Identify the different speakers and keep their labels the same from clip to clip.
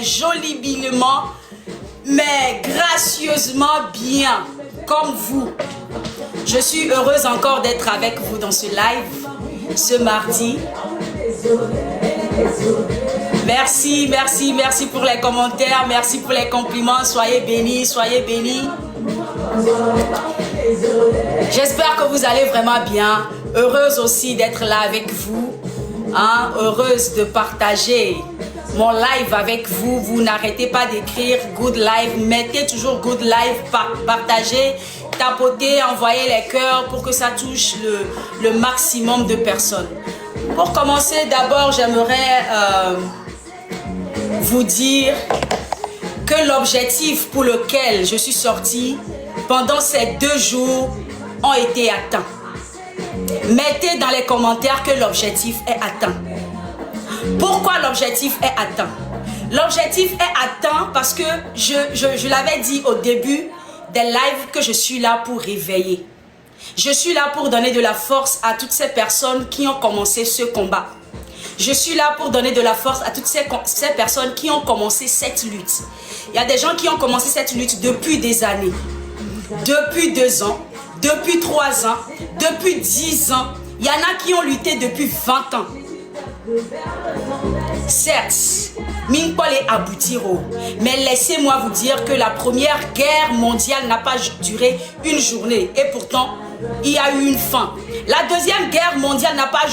Speaker 1: joliment, mais gracieusement bien, comme vous. Je suis heureuse encore d'être avec vous dans ce live, ce mardi. Merci, merci, merci pour les commentaires, merci pour les compliments. Soyez bénis, soyez bénis. J'espère que vous allez vraiment bien. Heureuse aussi d'être là avec vous. Hein? Heureuse de partager mon live avec vous. Vous n'arrêtez pas d'écrire good live. Mettez toujours good live, partagez, tapotez, envoyez les cœurs pour que ça touche le maximum de personnes. Pour commencer, d'abord, j'aimerais vous dire que l'objectif pour lequel je suis sortie pendant ces 2 jours ont été atteints. Mettez dans les commentaires que l'objectif est atteint. Pourquoi l'objectif est atteint? L'objectif est atteint parce que je l'avais dit au début des lives que je suis là pour réveiller. Je suis là pour donner de la force à toutes ces personnes qui ont commencé ce combat. Je suis là pour donner de la force à toutes ces personnes qui ont commencé cette lutte. Il y a des gens qui ont commencé cette lutte depuis des années. Depuis 2 ans, depuis 3 ans, depuis 10 ans. Il y en a qui ont lutté depuis 20 ans. Certes, Mingpol est aboutiro. Mais laissez-moi vous dire que la première guerre mondiale n'a pas duré une journée. Et pourtant, il y a eu une fin. La deuxième guerre mondiale n'a pas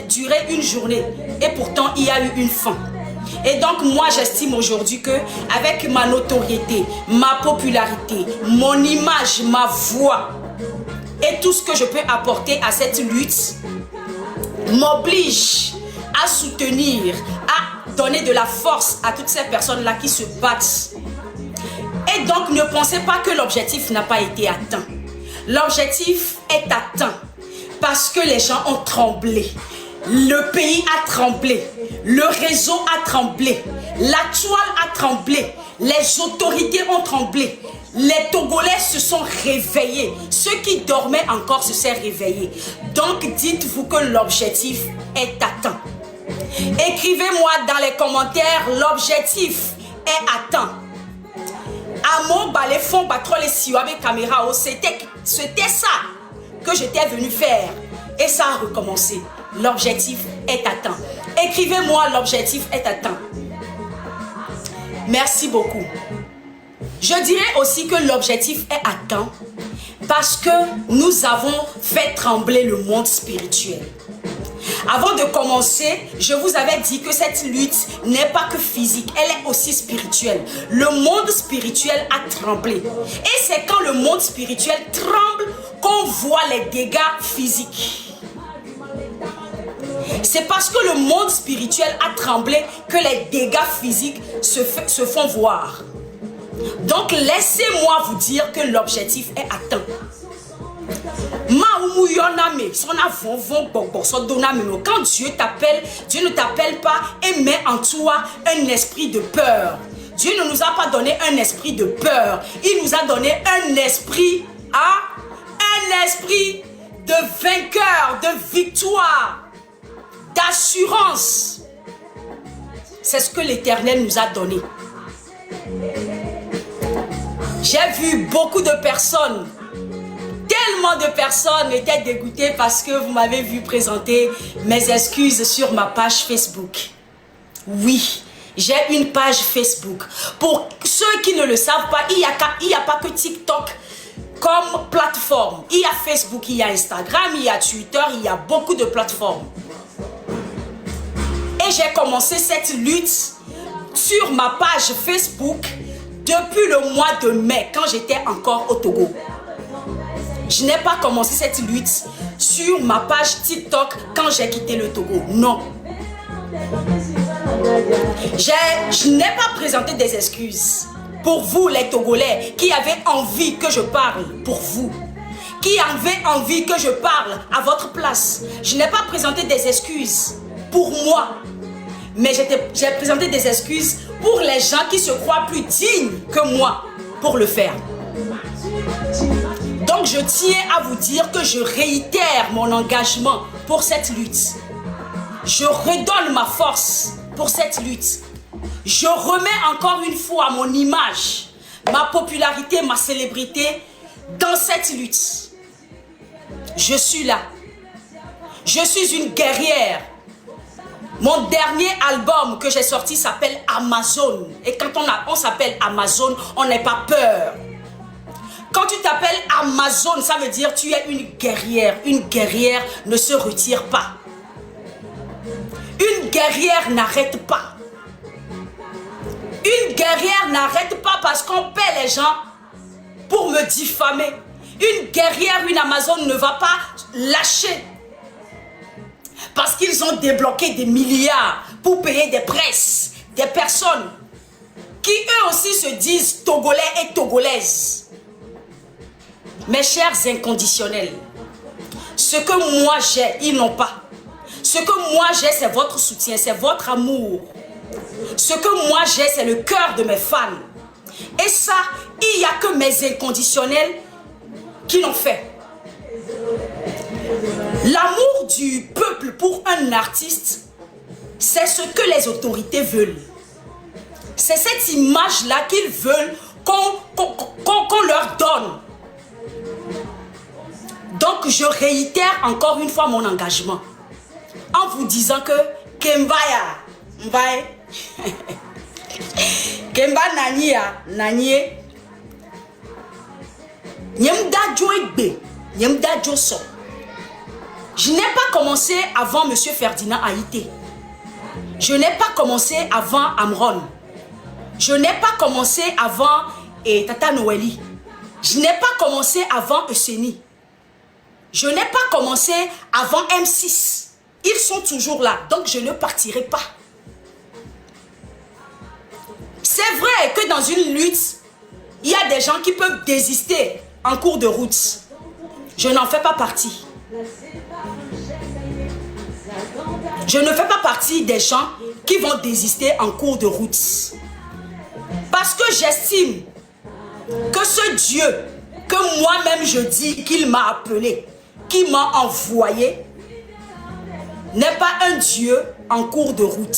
Speaker 1: duré une journée. Et pourtant, il y a eu une fin. Et donc, moi, j'estime aujourd'hui que avec ma notoriété, ma popularité, mon image, ma voix et tout ce que je peux apporter à cette lutte m'oblige à soutenir, à donner de la force à toutes ces personnes-là qui se battent. Et donc, ne pensez pas que l'objectif n'a pas été atteint. L'objectif est atteint parce que les gens ont tremblé. Le pays a tremblé. Le réseau a tremblé. La toile a tremblé. Les autorités ont tremblé. Les Togolais se sont réveillés. Ceux qui dormaient encore se sont réveillés. Donc, dites-vous que l'objectif est atteint. Écrivez-moi dans les commentaires, l'objectif est atteint. Amo balefon batro les siwabe caméra, c'était ça que j'étais venu faire. Et ça a recommencé. L'objectif est atteint. Écrivez-moi, l'objectif est atteint. Merci beaucoup. Je dirais aussi que l'objectif est atteint parce que nous avons fait trembler le monde spirituel. Avant de commencer, je vous avais dit que cette lutte n'est pas que physique, elle est aussi spirituelle. Le monde spirituel a tremblé. Et c'est quand le monde spirituel tremble qu'on voit les dégâts physiques. C'est parce que le monde spirituel a tremblé que les dégâts physiques se font voir. Donc laissez-moi vous dire que l'objectif est atteint. Quand Dieu t'appelle, Dieu ne t'appelle pas et met en toi un esprit de peur. Dieu ne nous a pas donné un esprit de peur. Il nous a donné un esprit, un esprit de vainqueur, de victoire, d'assurance. C'est ce que l'Éternel nous a donné. J'ai vu beaucoup de personnes, tellement de personnes étaient dégoûtées parce que vous m'avez vu présenter mes excuses sur ma page Facebook. Oui, j'ai une page Facebook. Pour ceux qui ne le savent pas, il n'y a pas que TikTok comme plateforme. Il y a Facebook, il y a Instagram, il y a Twitter, il y a beaucoup de plateformes. Et j'ai commencé cette lutte sur ma page Facebook depuis le mois de mai, quand j'étais encore au Togo. Je n'ai pas commencé cette lutte sur ma page TikTok quand j'ai quitté le Togo. Non. Je n'ai pas présenté des excuses pour vous les Togolais qui avez envie que je parle pour vous. Qui avez envie que je parle à votre place. Je n'ai pas présenté des excuses pour moi. Mais j'ai présenté des excuses pour les gens qui se croient plus dignes que moi pour le faire. Donc je tiens à vous dire que je réitère mon engagement pour cette lutte. Je redonne ma force pour cette lutte. Je remets encore une fois mon image, ma popularité, ma célébrité dans cette lutte. Je suis là. Je suis une guerrière. Mon dernier album que j'ai sorti s'appelle Amazon. Et quand on s'appelle Amazon, on n'est pas peur. Quand tu t'appelles Amazon, ça veut dire tu es une guerrière. Une guerrière ne se retire pas. Une guerrière n'arrête pas. Une guerrière n'arrête pas parce qu'on paie les gens pour me diffamer. Une guerrière, une Amazon ne va pas lâcher. Parce qu'ils ont débloqué des milliards pour payer des presses, des personnes qui eux aussi se disent Togolais et Togolaises. Mes chers inconditionnels, ce que moi j'ai, ils n'ont pas. Ce que moi j'ai, c'est votre soutien, c'est votre amour. Ce que moi j'ai, c'est le cœur de mes fans. Et ça, il n'y a que mes inconditionnels qui l'ont fait. L'amour du peuple pour un artiste, c'est ce que les autorités veulent. C'est cette image-là qu'ils veulent qu'on leur donne. Donc je réitère encore une fois mon engagement en vous disant que Kembaya, Mbaye, Kemba Nania, Nanie, Nyemda Joegbe, Nyemda Joso. Je n'ai pas commencé avant M. Ferdinand Haïté. Je n'ai pas commencé avant Amron. Je n'ai pas commencé avant Tata Noélie. Je n'ai pas commencé avant Euseni. Je n'ai pas commencé avant M6. Ils sont toujours là, donc je ne partirai pas. C'est vrai que dans une lutte, il y a des gens qui peuvent désister en cours de route. Je n'en fais pas partie. Je ne fais pas partie des gens qui vont désister en cours de route. Parce que j'estime que ce Dieu que moi-même je dis qu'il m'a appelé, qui m'a envoyé, n'est pas un Dieu en cours de route.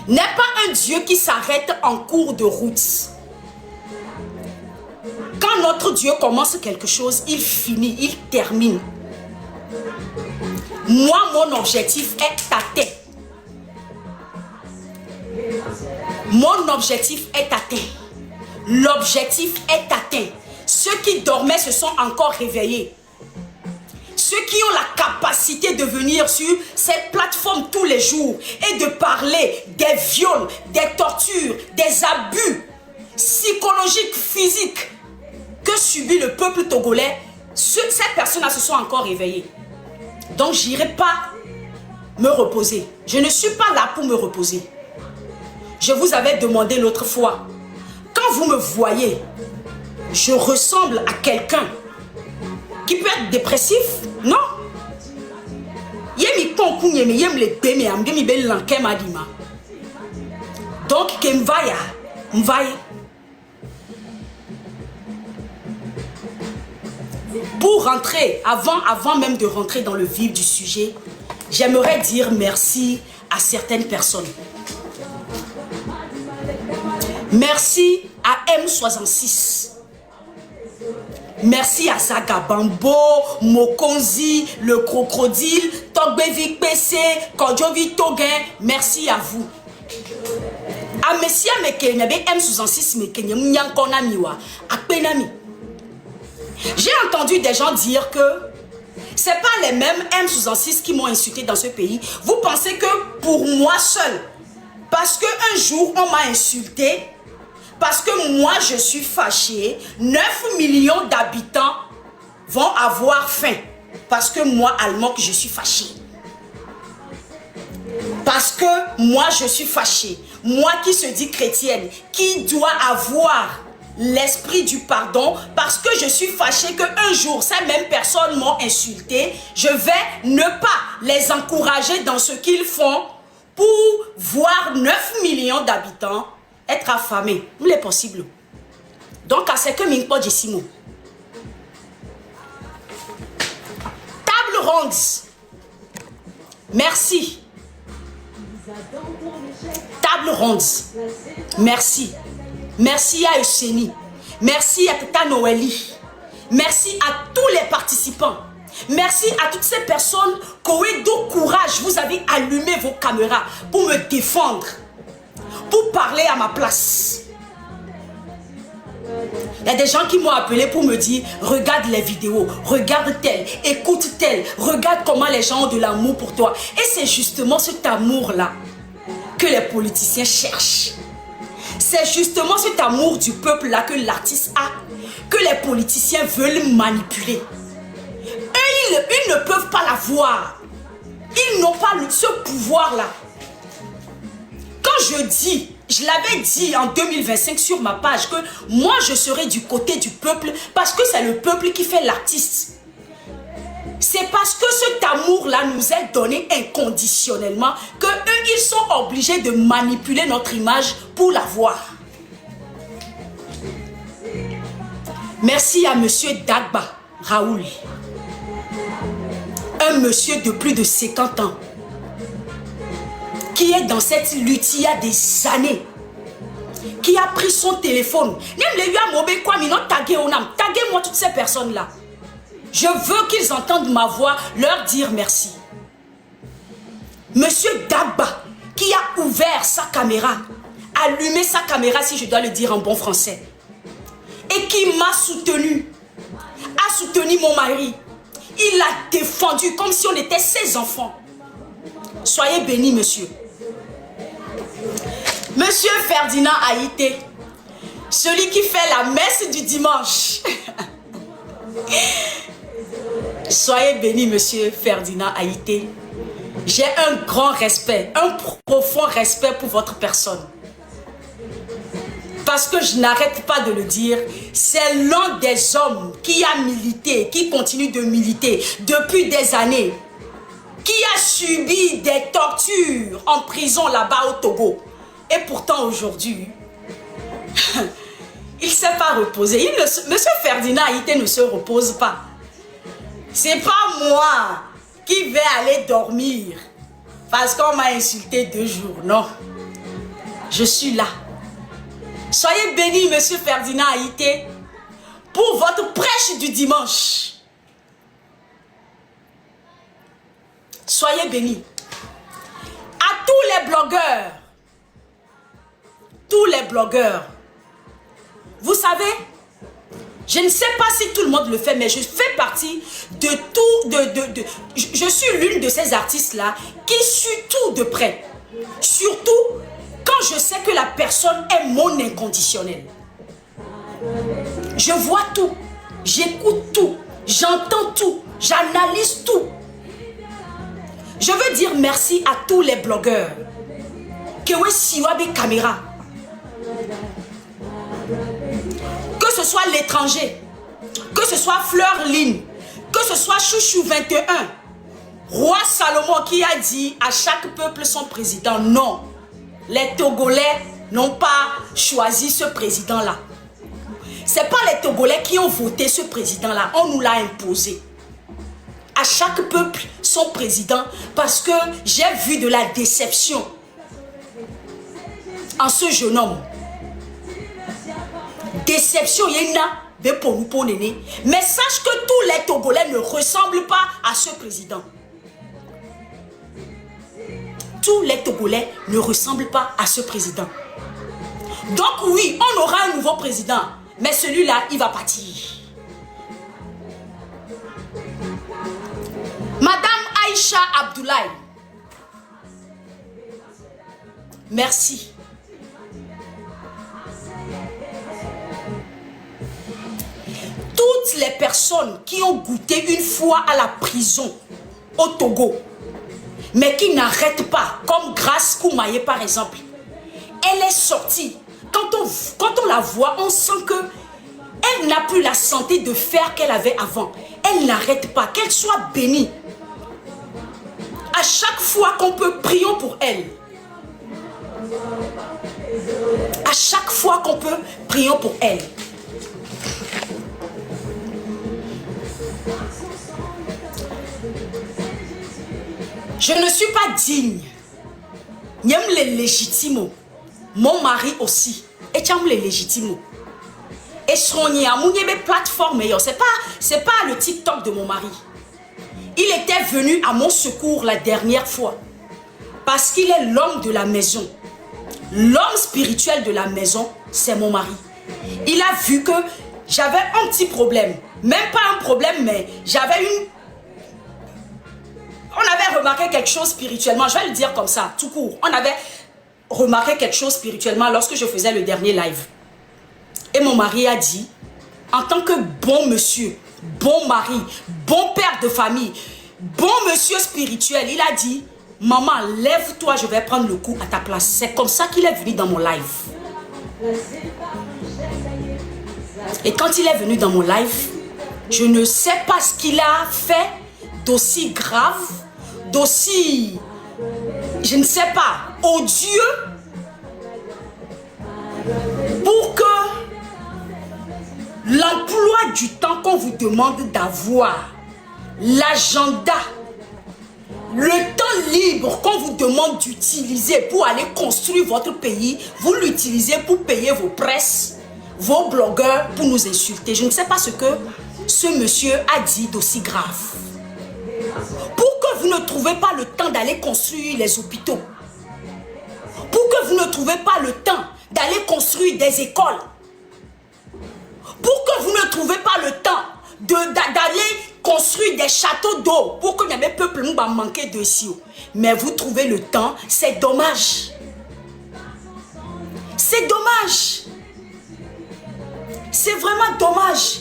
Speaker 1: N'est pas un Dieu qui s'arrête en cours de route. Quand notre Dieu commence quelque chose, il finit, il termine. Moi, mon objectif est atteint. Mon objectif est atteint. L'objectif est atteint. Ceux qui dormaient se sont encore réveillés. Ceux qui ont la capacité de venir sur cette plateforme tous les jours et de parler des viols, des tortures, des abus psychologiques, physiques que subit le peuple togolais, ces personnes-là se sont encore réveillées. Donc je n'irai pas me reposer. Je ne suis pas là pour me reposer. Je vous avais demandé l'autre fois, quand vous me voyez, je ressemble à quelqu'un qui peut être dépressif? Non. Donc, pour rentrer, avant même de rentrer dans le vif du sujet, j'aimerais dire merci à certaines personnes. Merci à M66. Merci à Zagabambo, Mokonzi, le crocodile, Togbevik PC, Kodjovi Toguin. Merci à vous. A Messia Mekenya, M66 Mekenya, Mnyankona Miwa, Akpenami. J'ai entendu des gens dire que ce n'est pas les mêmes M66 qui m'ont insulté dans ce pays. Vous pensez que pour moi seul, parce qu'un jour on m'a insulté, parce que moi je suis fâché, 9 millions d'habitants vont avoir faim. Parce que moi, Allemand, je suis fâché. Parce que moi je suis fâché. Moi qui se dis chrétienne, qui doit avoir l'esprit du pardon, parce que je suis fâché qu'un jour, ces mêmes personnes m'ont insulté, je vais ne pas les encourager dans ce qu'ils font pour voir 9 millions d'habitants être affamés. Il est possible. Donc, à ce que Mingpo Jessimo. Table ronde. Merci. Table ronde. Merci. Merci à Eugénie. Merci à Tata Noélie. Merci à tous les participants. Merci à toutes ces personnes qui ont eu de courage. Vous avez allumé vos caméras pour me défendre, pour parler à ma place. Il y a des gens qui m'ont appelé pour me dire, regarde les vidéos, regarde tel, écoute tel, regarde comment les gens ont de l'amour pour toi. Et c'est justement cet amour-là que les politiciens cherchent. C'est justement cet amour du peuple-là que l'artiste a, que les politiciens veulent manipuler. Eux, ils ne peuvent pas l'avoir. Ils n'ont pas ce pouvoir-là. Quand je dis, je l'avais dit en 2025 sur ma page, que moi je serai du côté du peuple parce que c'est le peuple qui fait l'artiste. C'est parce que cet amour-là nous est donné inconditionnellement que eux, ils sont obligés de manipuler notre image pour l'avoir. Merci à monsieur Dagba Raoul. Un monsieur de plus de 50 ans qui est dans cette lutte il y a des années, qui a pris son téléphone. Taguez-moi toutes ces personnes-là. Je veux qu'ils entendent ma voix, leur dire merci. Monsieur Dagba, qui a ouvert sa caméra, allumé sa caméra, si je dois le dire en bon français, et qui m'a soutenu, a soutenu mon mari. Il l'a défendu comme si on était ses enfants. Soyez bénis, monsieur. Monsieur Ferdinand Haïté, celui qui fait la messe du dimanche. Soyez bénis, monsieur Ferdinand Haïté. J'ai un grand respect, un profond respect pour votre personne. Parce que je n'arrête pas de le dire, c'est l'un des hommes qui a milité, qui continue de militer depuis des années, qui a subi des tortures en prison là-bas au Togo. Et pourtant aujourd'hui, il ne s'est pas reposé. Monsieur Ferdinand Haïté ne se repose pas. C'est pas moi qui vais aller dormir parce qu'on m'a insulté 2 jours. Non, je suis là. Soyez bénis, monsieur Ferdinand Haïté, pour votre prêche du dimanche. Soyez bénis. À tous les blogueurs, vous savez, je ne sais pas si tout le monde le fait, mais je fais partie de tout, je suis l'une de ces artistes-là qui suit tout de près. Surtout quand je sais que la personne est mon inconditionnel. Je vois tout, j'écoute tout, j'entends tout, j'analyse tout. Je veux dire merci à tous les blogueurs. Que ce soit l'étranger, que ce soit Fleur Line, que ce soit Chouchou 21, Roi Salomon qui a dit à chaque peuple son président. Non, les Togolais n'ont pas choisi ce président-là. Ce n'est pas les Togolais qui ont voté ce président-là, on nous l'a imposé. À chaque peuple son président, parce que j'ai vu de la déception en ce jeune homme. Déception, il y en a, mais sache que tous les Togolais ne ressemblent pas à ce président. Tous les Togolais ne ressemblent pas à ce président. Donc oui, on aura un nouveau président, mais celui-là, il va partir. Madame Aïcha Abdoulaye, merci. Toutes les personnes qui ont goûté une fois à la prison au Togo, mais qui n'arrêtent pas, comme Grace Koumaye par exemple, elle est sortie. Quand on la voit, on sent que elle n'a plus la santé de fer qu'elle avait avant. Elle n'arrête pas, qu'elle soit bénie. À chaque fois qu'on peut, prions pour elle. À chaque fois qu'on peut, prions pour elle. Je ne suis pas digne Nyem les légitimes. Mon mari aussi. Et tu les légitimes. Et son plateforme, c'est pas le TikTok de mon mari. Il était venu à mon secours la dernière fois. Parce qu'il est l'homme de la maison. L'homme spirituel de la maison, c'est mon mari. Il a vu que j'avais un petit problème. Même pas un problème, mais j'avais une... On avait remarqué quelque chose spirituellement. Je vais le dire comme ça, tout court. On avait remarqué quelque chose spirituellement lorsque je faisais le dernier live. Et mon mari a dit, en tant que bon monsieur, bon mari, bon père de famille, bon monsieur spirituel, il a dit, maman, lève-toi, je vais prendre le coup à ta place. C'est comme ça qu'il est venu dans mon live. Et quand il est venu dans mon live, je ne sais pas ce qu'il a fait d'aussi grave, d'aussi, je ne sais pas, odieux, pour que l'emploi du temps qu'on vous demande d'avoir, l'agenda, le temps libre qu'on vous demande d'utiliser pour aller construire votre pays, vous l'utilisez pour payer vos presses, vos blogueurs, pour nous insulter. Je ne sais pas ce que ce monsieur a dit d'aussi grave. Pour que vous ne trouvez pas le temps d'aller construire les hôpitaux. Pour que vous ne trouvez pas le temps d'aller construire des écoles. Pour que vous ne trouvez pas le temps d'aller construire des châteaux d'eau. Pour que les peuples ne manquer de si. Mais vous trouvez le temps, c'est dommage. C'est dommage. C'est vraiment dommage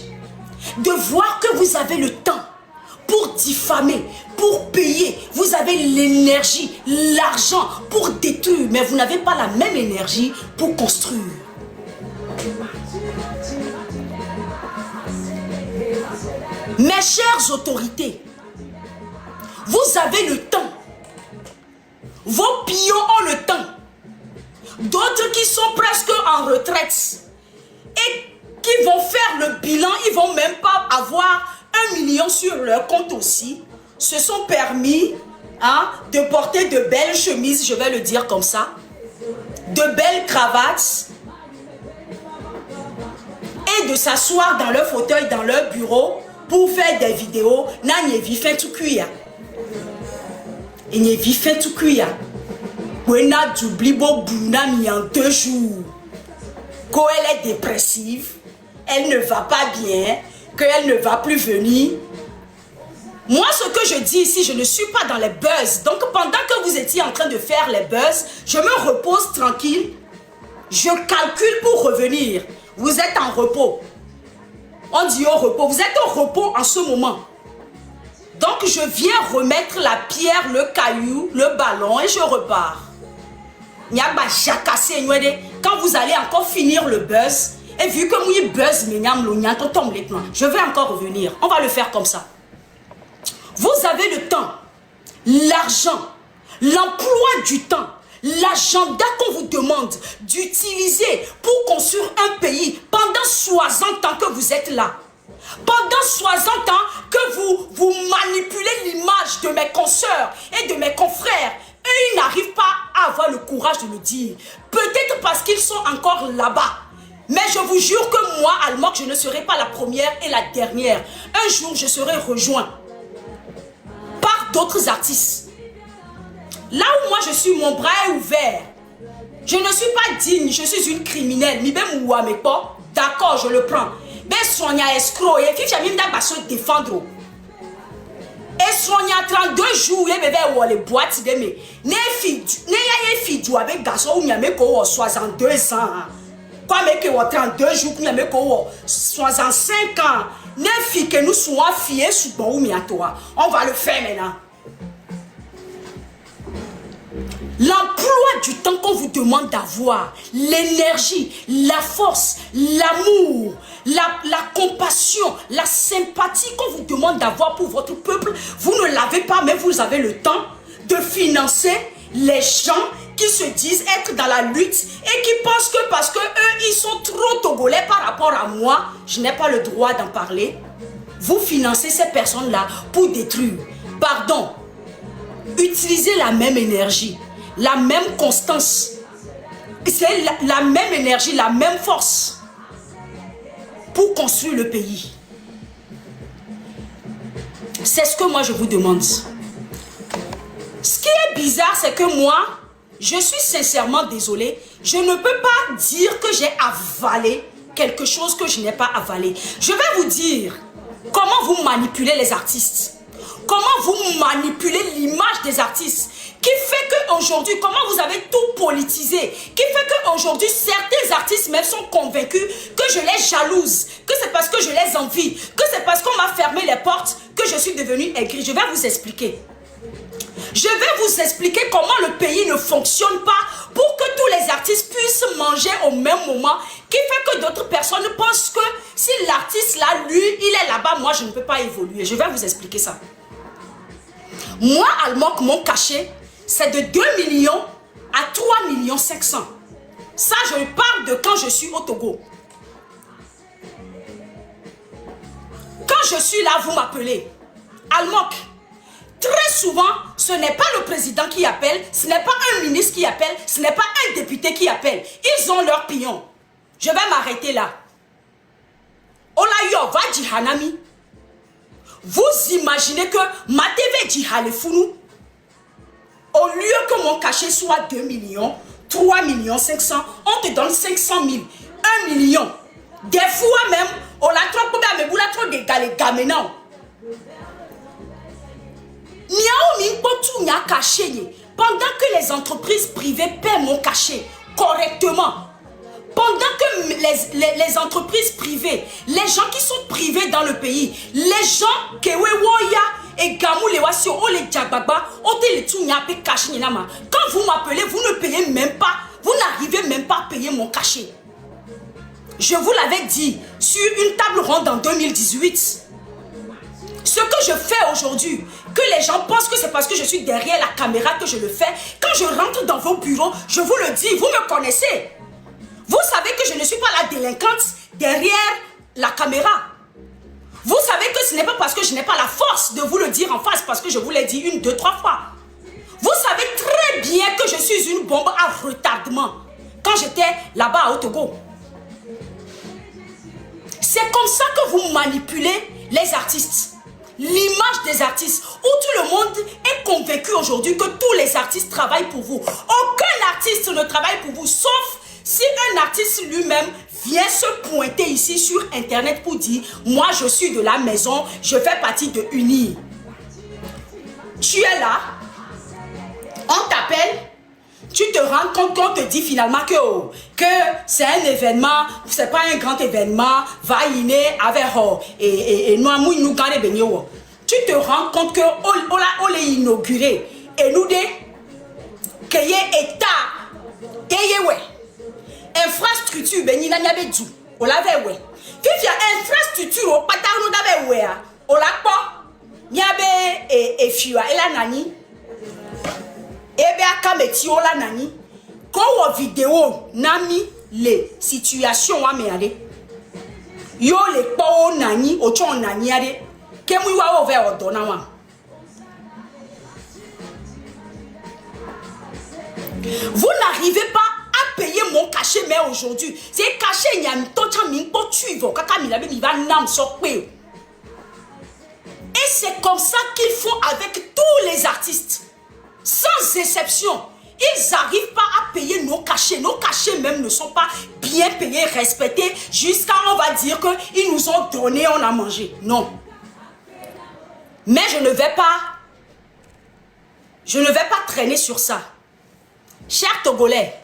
Speaker 1: de voir que vous avez le temps pour diffamer, pour payer. Vous avez l'énergie, l'argent pour détruire, mais vous n'avez pas la même énergie pour construire. Mes chères autorités, vous avez le temps. Vos pions ont le temps. D'autres qui sont presque en retraite et qui vont faire le bilan, ils vont même pas avoir 1 million sur leur compte aussi, se sont permis de porter de belles chemises, je vais le dire comme ça, de belles cravates et de s'asseoir dans leur fauteuil, dans leur bureau pour faire des vidéos. N'ayez fait tout cuire. Et n'ayez fait tout cuire. When a doublé Bounami en 2 jours. Quand elle est dépressive, elle ne va pas bien, qu'elle ne va plus venir. Moi, ce que je dis ici, je ne suis pas dans les buzz. Donc, pendant que vous étiez en train de faire les buzz, je me repose tranquille. Je calcule pour revenir. Vous êtes en repos. On dit au repos. Vous êtes au repos en ce moment. Donc, je viens remettre la pierre, le caillou, le ballon et je repars. Quand vous allez encore finir le buzz, et vu que moi buzz, je vais encore revenir. On va le faire comme ça. Vous avez le temps, l'argent, l'emploi du temps, l'agenda qu'on vous demande d'utiliser pour construire un pays pendant 60 ans que vous êtes là. Pendant 60 ans que vous manipulez l'image de mes consoeurs et de mes confrères. Et ils n'arrivent pas à avoir le courage de le dire. Peut-être parce qu'ils sont encore là-bas. Mais je vous jure que moi, Almok, je ne serai pas la première et la dernière. Un jour, je serai rejoint par d'autres artistes. Là où moi, je suis, mon bras est ouvert. Je ne suis pas digne, je suis une criminelle. D'accord, je le prends. Mais Sonia escroc, et qui va se défendre. Et Sonia 32 jours, il y a les boîtes de mes. Ne fille du avec garçon ou n'y 62 ans. Quoi, mais que 32 jours, n'y a 65 ans. Ne fille que nous soyons fiers sous bon ou toi. On va le faire maintenant. L'emploi du temps qu'on vous demande d'avoir, l'énergie, la force, l'amour, la compassion, la sympathie qu'on vous demande d'avoir pour votre peuple, vous ne l'avez pas, mais vous avez le temps de financer les gens qui se disent être dans la lutte et qui pensent que parce que eux, ils sont trop togolais par rapport à moi, je n'ai pas le droit d'en parler. Vous financez ces personnes-là pour détruire. Pardon, utilisez la même énergie. la même constance. C'est la même énergie, la même force pour construire le pays. C'est ce que moi je vous demande. Ce qui est bizarre, c'est que moi, je suis sincèrement désolée. Je ne peux pas dire que j'ai avalé quelque chose que je n'ai pas avalé. Je vais vous dire comment vous manipulez les artistes. Comment vous manipulez l'image des artistes. Qui fait qu'aujourd'hui, comment vous avez tout politisé. Qui fait qu'aujourd'hui, certains artistes même sont convaincus que je les jalouse. Que c'est parce que je les envie. Que c'est parce qu'on m'a fermé les portes que je suis devenue aigrie. Je vais vous expliquer. Je vais vous expliquer comment le pays ne fonctionne pas pour que tous les artistes puissent manger au même moment, qui fait que d'autres personnes pensent que si l'artiste là, lui, il est là-bas, moi je ne peux pas évoluer. Je vais vous expliquer ça. Moi, Almok, mon cachet, c'est de 2 millions à 3 millions 500. Ça, je parle de quand je suis au Togo. Quand je suis là, vous m'appelez. Almok. Très souvent, ce n'est pas le président qui appelle, ce n'est pas un ministre qui appelle, ce n'est pas un député qui appelle. Ils ont leur pion. Je vais m'arrêter là. Olayo va Hanami. Vous imaginez que ma TV Djihalefounou, au lieu que mon cachet soit 2 millions, 3 millions 500, on te donne 500 000, 1 million. Des fois même, on l'a trop d'égaler gamenant. Pendant que les entreprises privées paient mon cachet correctement, pendant que les entreprises privées, les gens qui sont privés dans le pays, les gens qui et Gamou les Wasio, les Djababa, quand vous m'appelez, vous ne payez même pas, vous n'arrivez même pas à payer mon cachet. Je vous l'avais dit sur une table ronde en 2018. Ce que je fais aujourd'hui, que les gens pensent que c'est parce que je suis derrière la caméra que je le fais. Quand je rentre dans vos bureaux, je vous le dis, vous me connaissez. Vous savez que je ne suis pas la délinquante derrière la caméra. Vous savez que ce n'est pas parce que je n'ai pas la force de vous le dire en face, parce que je vous l'ai dit 1, 2, 3 fois. Vous savez très bien que je suis une bombe à retardement quand j'étais là-bas au Togo. C'est comme ça que vous manipulez les artistes. L'image des artistes, où tout le monde est convaincu aujourd'hui que tous les artistes travaillent pour vous. Aucun artiste ne travaille pour vous, sauf si un artiste lui-même vient se pointer ici sur Internet pour dire « Moi, je suis de la maison, je fais partie de Uni ». Tu es là, on t'appelle, tu te rends compte qu'on te dit finalement que c'est un événement, c'est pas un grand événement, va y avec et nous gagner beigné. Tu te rends compte que on l'a inauguré et nous dit que y a état et ouais infrastructure beigné n'a pas du on l'avait ouais. Puis infrastructure au patard nous d'avait ouais on l'a pas n'y avait et fiwa et la nani. Ebe akameti ola nani ko wo vidéo nami les situations wa me ale yo le po nani o chon nani ale ke mu wa over odo na wa. Vous n'arrivez pas à payer mon cachet mais aujourd'hui c'est cachet nyam to cha mi po tuivo kaka mi la be mi va nam so pe. Et c'est comme ça qu'ils font avec tous les artistes. Sans exception, ils n'arrivent pas à payer nos cachets. Nos cachets même ne sont pas bien payés, respectés, jusqu'à on va dire qu'ils nous ont donné, on a mangé. Non. Mais je ne vais pas traîner sur ça. Chers Togolais,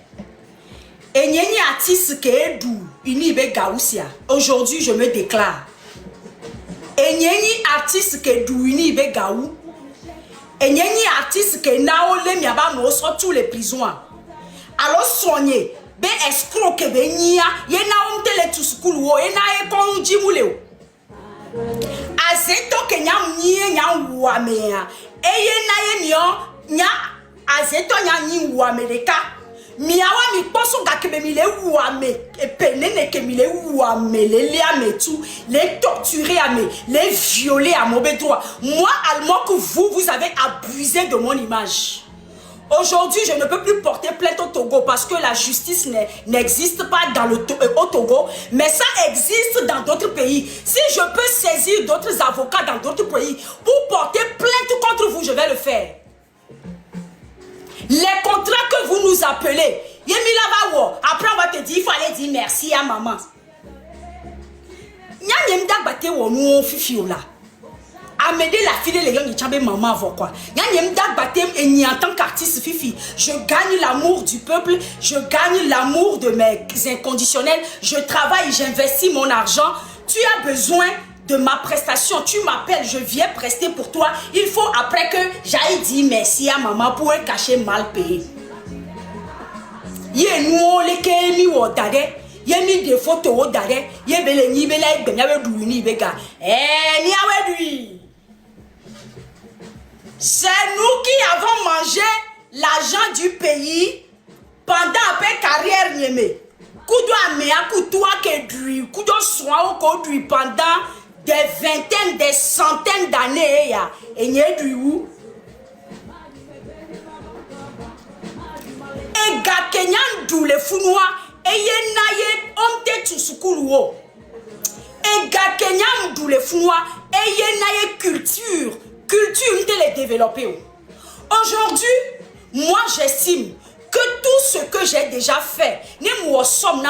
Speaker 1: aujourd'hui je me déclare. Artiste qui est d'où et n'y a ni artiste qui n'a pas les miaba nous sur tous les prisons. Alors soigner, be escroc que be nia, y na tele tout school wo, y na kon jimule. Azeto que nya wamea, e ye nya azeto nya ni wameleka. Miawa mi poso gakebe mi le wame e penene ke mi le wame le ametu les torturer à les violer à mauvais droit. Moi Almok vous avez abusé de mon image. Aujourd'hui, je ne peux plus porter plainte au Togo parce que la justice n'existe pas au Togo, mais ça existe dans d'autres pays. Si je peux saisir d'autres avocats dans d'autres pays pour porter plainte contre vous, je vais le faire. Les contrats que vous nous appelez, après on va te dire, il faut aller dire merci à maman. Amédée la fille les gens qui maman avant quoi. En tant qu'artiste Fifi, je gagne l'amour du peuple, je gagne l'amour de mes inconditionnels, je travaille, j'investis mon argent. Tu as besoin de ma prestation, tu m'appelles, je viens prester pour toi. Il faut après que j'aille dire merci à maman pour un cachet mal payé. Mis des photos d'arrêt, c'est nous qui avons mangé l'argent du pays pendant la carrière Niémé. Kudo amea kutua kedui, kudo soa kodui pendant des vingtaines, des centaines d'années ya. Et n'y où? Et ga Kenyan dou le funwa et ye naye omte tsusukuruo. Et ga Kenyan dou le funwa et ye naye culture te les développer. Aujourd'hui, moi j'estime que tout ce que j'ai déjà fait, nous sommes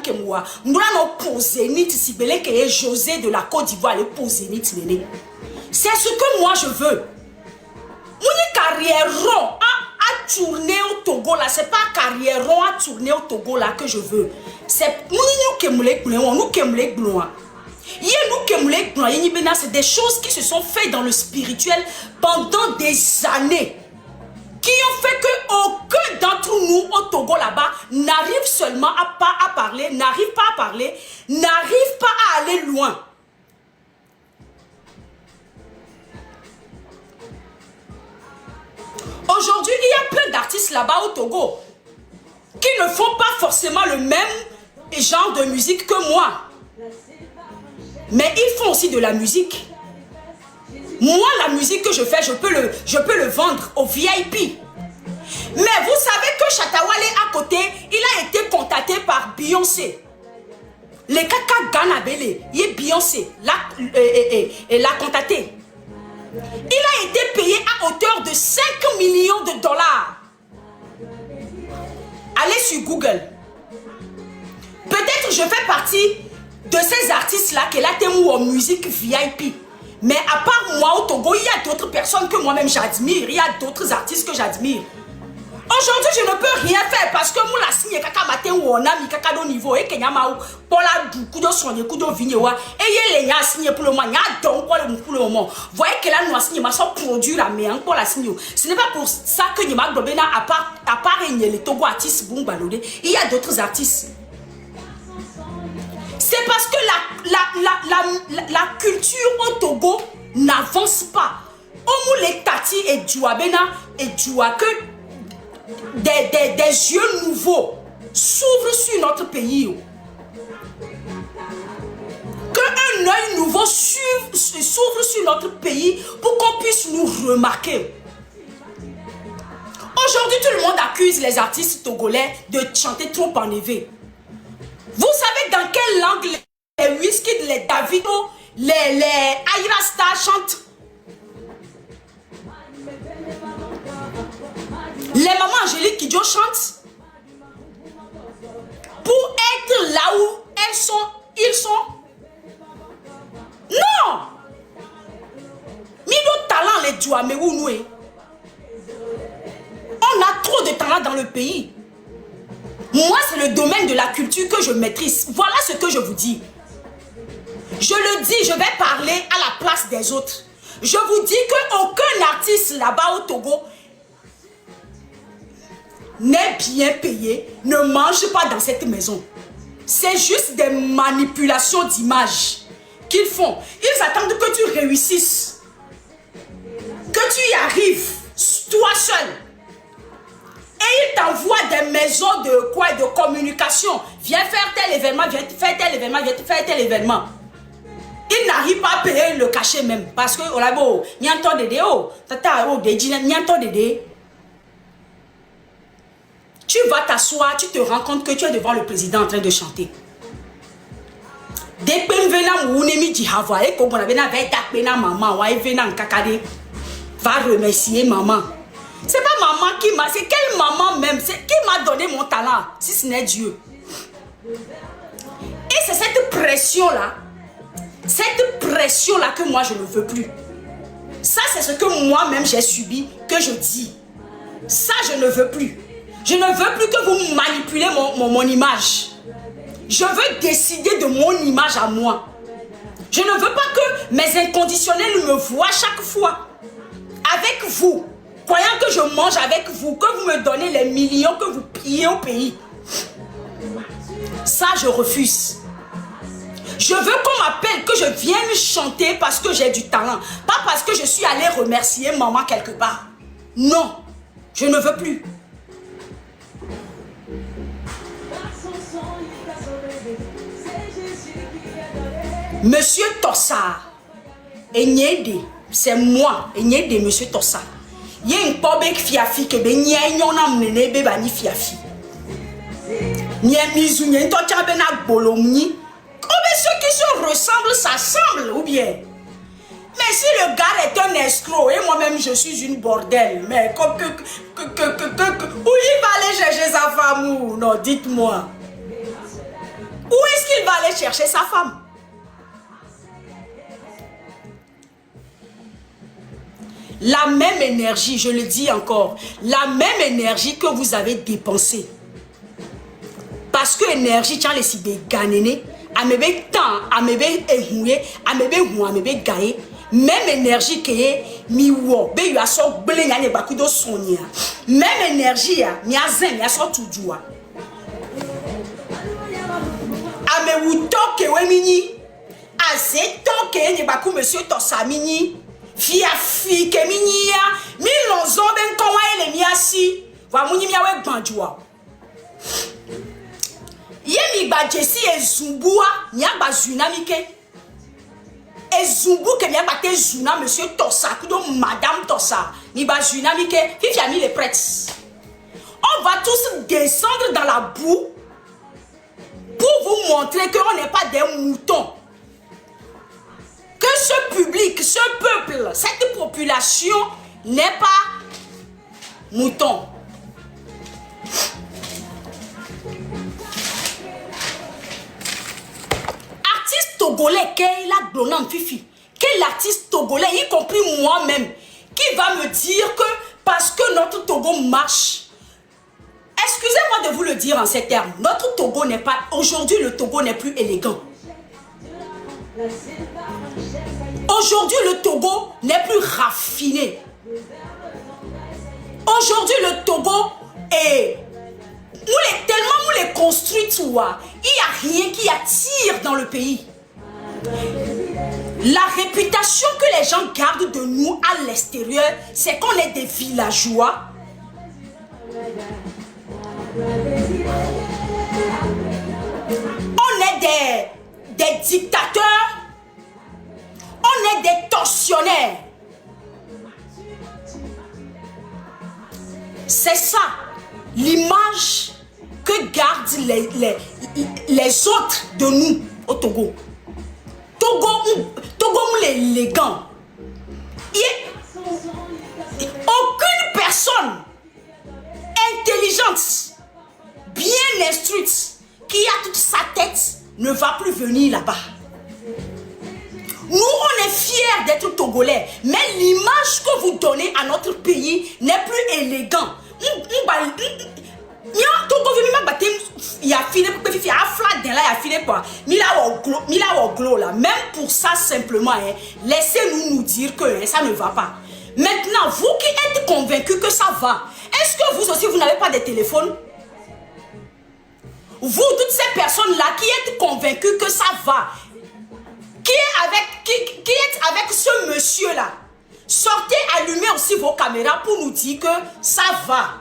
Speaker 1: que moi, nous allons poser que José de la Côte d'Ivoire le poser. C'est ce que moi je veux. Mon carrière à tourner au Togo là, c'est pas carrière à tourner au Togo là que je veux. C'est c'est des choses qui se sont faites dans le spirituel pendant des années, qui ont fait que aucun d'entre nous au Togo là-bas n'arrive seulement à parler, n'arrive pas à parler, n'arrive pas à aller loin. Aujourd'hui, il y a plein d'artistes là-bas au Togo qui ne font pas forcément le même genre de musique que moi. Mais ils font aussi de la musique. Moi, la musique que je fais, je peux le vendre au VIP. Mais vous savez que Chatawale à côté, il a été contacté par Beyoncé. Les Kaka Ganabele, il est Beyoncé, l'a contacté. Il a été payé à hauteur de 5 millions de dollars. Allez sur Google. Peut-être je fais partie de ces artistes-là qui ont en musique VIP. Mais à part moi au Togo, il y a d'autres personnes que moi-même j'admire. Il y a d'autres artistes que j'admire. Aujourd'hui, je ne peux rien faire parce que moi, la signe kaka matin ou on a mis kaka do niveau et kenya maou pour la du de soigner coup de vignewa et les gars signé pour le moment, y a donc pour le moment. Voyez que là nous signé ma so produit la mais encore la signe. Ce n'est pas pour ça que ni ma globena à part les Togo artistes bon balodé. Il y a d'autres artistes. C'est parce que la culture au Togo n'avance pas. Au les Tati et Djouabena et Djouake, des yeux nouveaux s'ouvrent sur notre pays. Qu'un œil nouveau s'ouvre sur notre pays pour qu'on puisse nous remarquer. Aujourd'hui, tout le monde accuse les artistes togolais de chanter trop en éveil. Vous savez dans quelle langue les Wizkid, les Davido, les Ayra Star chantent? Les mamans Angélique Kidjo chantent pour être là où ils sont. Non! Mais nos talents, les Djouaméou, nous. On a trop de talents dans le pays. Moi, c'est le domaine de la culture que je maîtrise. Voilà ce que je vous dis. Je le dis, je vais parler à la place des autres. Je vous dis qu'aucun artiste là-bas au Togo n'est bien payé, ne mange pas dans cette maison. C'est juste des manipulations d'image qu'ils font. Ils attendent que tu réussisses, que tu y arrives, toi seul. Et ils t'envoient des maisons de communication. Viens faire tel événement, viens faire tel événement, viens faire tel événement. Ils n'arrivent pas à payer le cachet même. Parce que, oh là, bon, il y a un temps de déo. Tata, oh, des dîners, il y a un temps de déo. Tu vas t'asseoir, tu te rends compte que tu es devant le président en train de chanter. Dès que va remercier maman. C'est pas maman qui m'a, c'est quelle maman même, c'est qui m'a donné mon talent, si ce n'est Dieu. Et c'est cette pression-là que moi je ne veux plus. Ça c'est ce que moi-même j'ai subi, que je dis. Ça je ne veux plus. Je ne veux plus que vous manipulez mon image. Je veux décider de mon image à moi. Je ne veux pas que mes inconditionnels me voient chaque fois. Avec vous, croyant que je mange avec vous, que vous me donnez les millions que vous pillez au pays. Ça, je refuse. Je veux qu'on m'appelle, que je vienne chanter parce que j'ai du talent. Pas parce que je suis allée remercier maman quelque part. Non, je ne veux plus. Monsieur Tossard, Enyede, c'est moi, Enyede, Monsieur Tossard. Il y a une pobek fiafi que ben y a un mene beba ni fiafi. Ni a mizu ni tocha ben a bolomni. Comme ceux qui se ressemblent s'assemblent ou bien. Mais si le gars est un escroc et moi-même je suis une bordelle, mais comme où il va aller chercher sa femme ou non, dites-moi. Où est-ce qu'il va aller chercher sa femme? La même énergie, je le dis encore, la même énergie que vous avez dépensée. Parce que énergie, tu as les cibés gagnés, amebe temps, amebe ehouye, amebe gaye, même énergie que miwo, be yu aso blé nyane bakudo sonia. Même énergie ya, mi azen, mi aso tudua. Ame wuto ke we mini, azeto ke nye baku monsieur Tossamini. Fiafi ke minia mi lonzo ben konwa ele miasi wa muni miawe gbanjua ye mi gba jesi ezubua nya gba zunamike ezubu ke mi gba te zuna monsieur Tossa kudo madame Tossa mi gba zunamike fifi a mis les prêtres. On va tous descendre dans la boue pour vous montrer que on n'est pas des moutons. Que ce public, ce peuple, cette population n'est pas mouton. Artiste togolais, quel a glonant fifi? Quel artiste togolais, y compris moi-même, qui va me dire que parce que notre Togo marche, excusez-moi de vous le dire en ces termes, notre Togo n'est pas, aujourd'hui le Togo n'est plus élégant. Aujourd'hui, le Togo n'est plus raffiné. Aujourd'hui, le Togo est tellement construit, il n'y a rien qui attire dans le pays. La réputation que les gens gardent de nous à l'extérieur, c'est qu'on est des villageois. On est des dictateurs. On est des tortionnaires. C'est ça l'image que gardent les autres de nous au Togo. Togo l'élégant. Aucune personne intelligente, bien instruite, qui a toute sa tête, ne va plus venir là-bas. Nous, on est fiers d'être Togolais, mais l'image que vous donnez à notre pays n'est plus élégant. Même pour ça, simplement, laissez-nous nous dire que ça ne va pas. Maintenant, vous qui êtes convaincus que ça va, est-ce que vous aussi, vous n'avez pas de téléphone? Vous, toutes ces personnes-là qui êtes convaincus que ça va, qui est avec ce monsieur-là, sortez, allumez aussi vos caméras pour nous dire que ça va.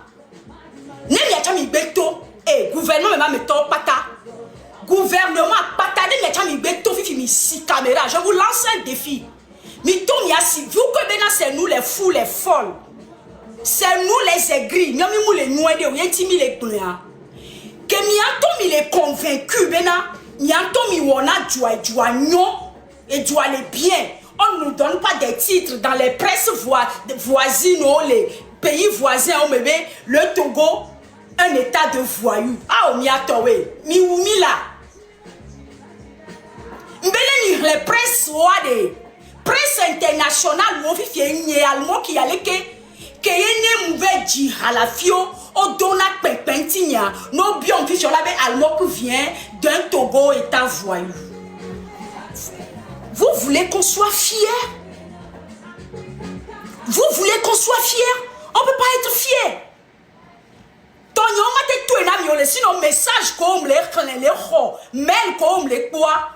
Speaker 1: Gouvernement je vous lance un défi. Vous que c'est nous les fous, les folles. C'est nous les aigris. Nous les noirs de yentimi les plans. Que mianto mi les convaincus bena. Mianto mi wona joie non et joie les biens. On ne nous donne pas des titres dans les presses voisines ou les pays voisins. Oh bébé, le Togo, un état de voyous. Ah, miato we, mi oumi là. Mbele les presses des presse internationale où on fait une allemand qui allait que yene mouve di halafio o dona pepentinia no bion fi sur la allemand qui vient d'un Togo état voyou. Vous voulez qu'on soit fier? Vous voulez qu'on soit fier? On peut pas être fier. Ton yon mate tout en ami sinon message comme les mail comme les quoi.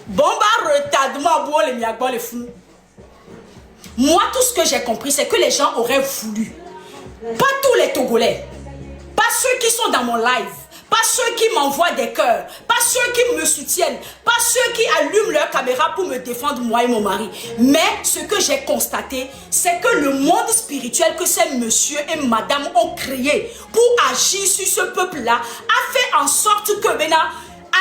Speaker 1: Bon bah retardement bon les miagbo les fous. Moi tout ce que j'ai compris c'est que les gens auraient voulu. Pas tous les Togolais. Pas ceux qui sont dans mon live. Pas ceux qui m'envoient des cœurs. Pas ceux qui me soutiennent. Pas ceux qui allument leur caméra pour me défendre moi et mon mari. Mais ce que j'ai constaté, c'est que le monde spirituel que ces monsieur et madame ont créé pour agir sur ce peuple-là a fait en sorte que Bena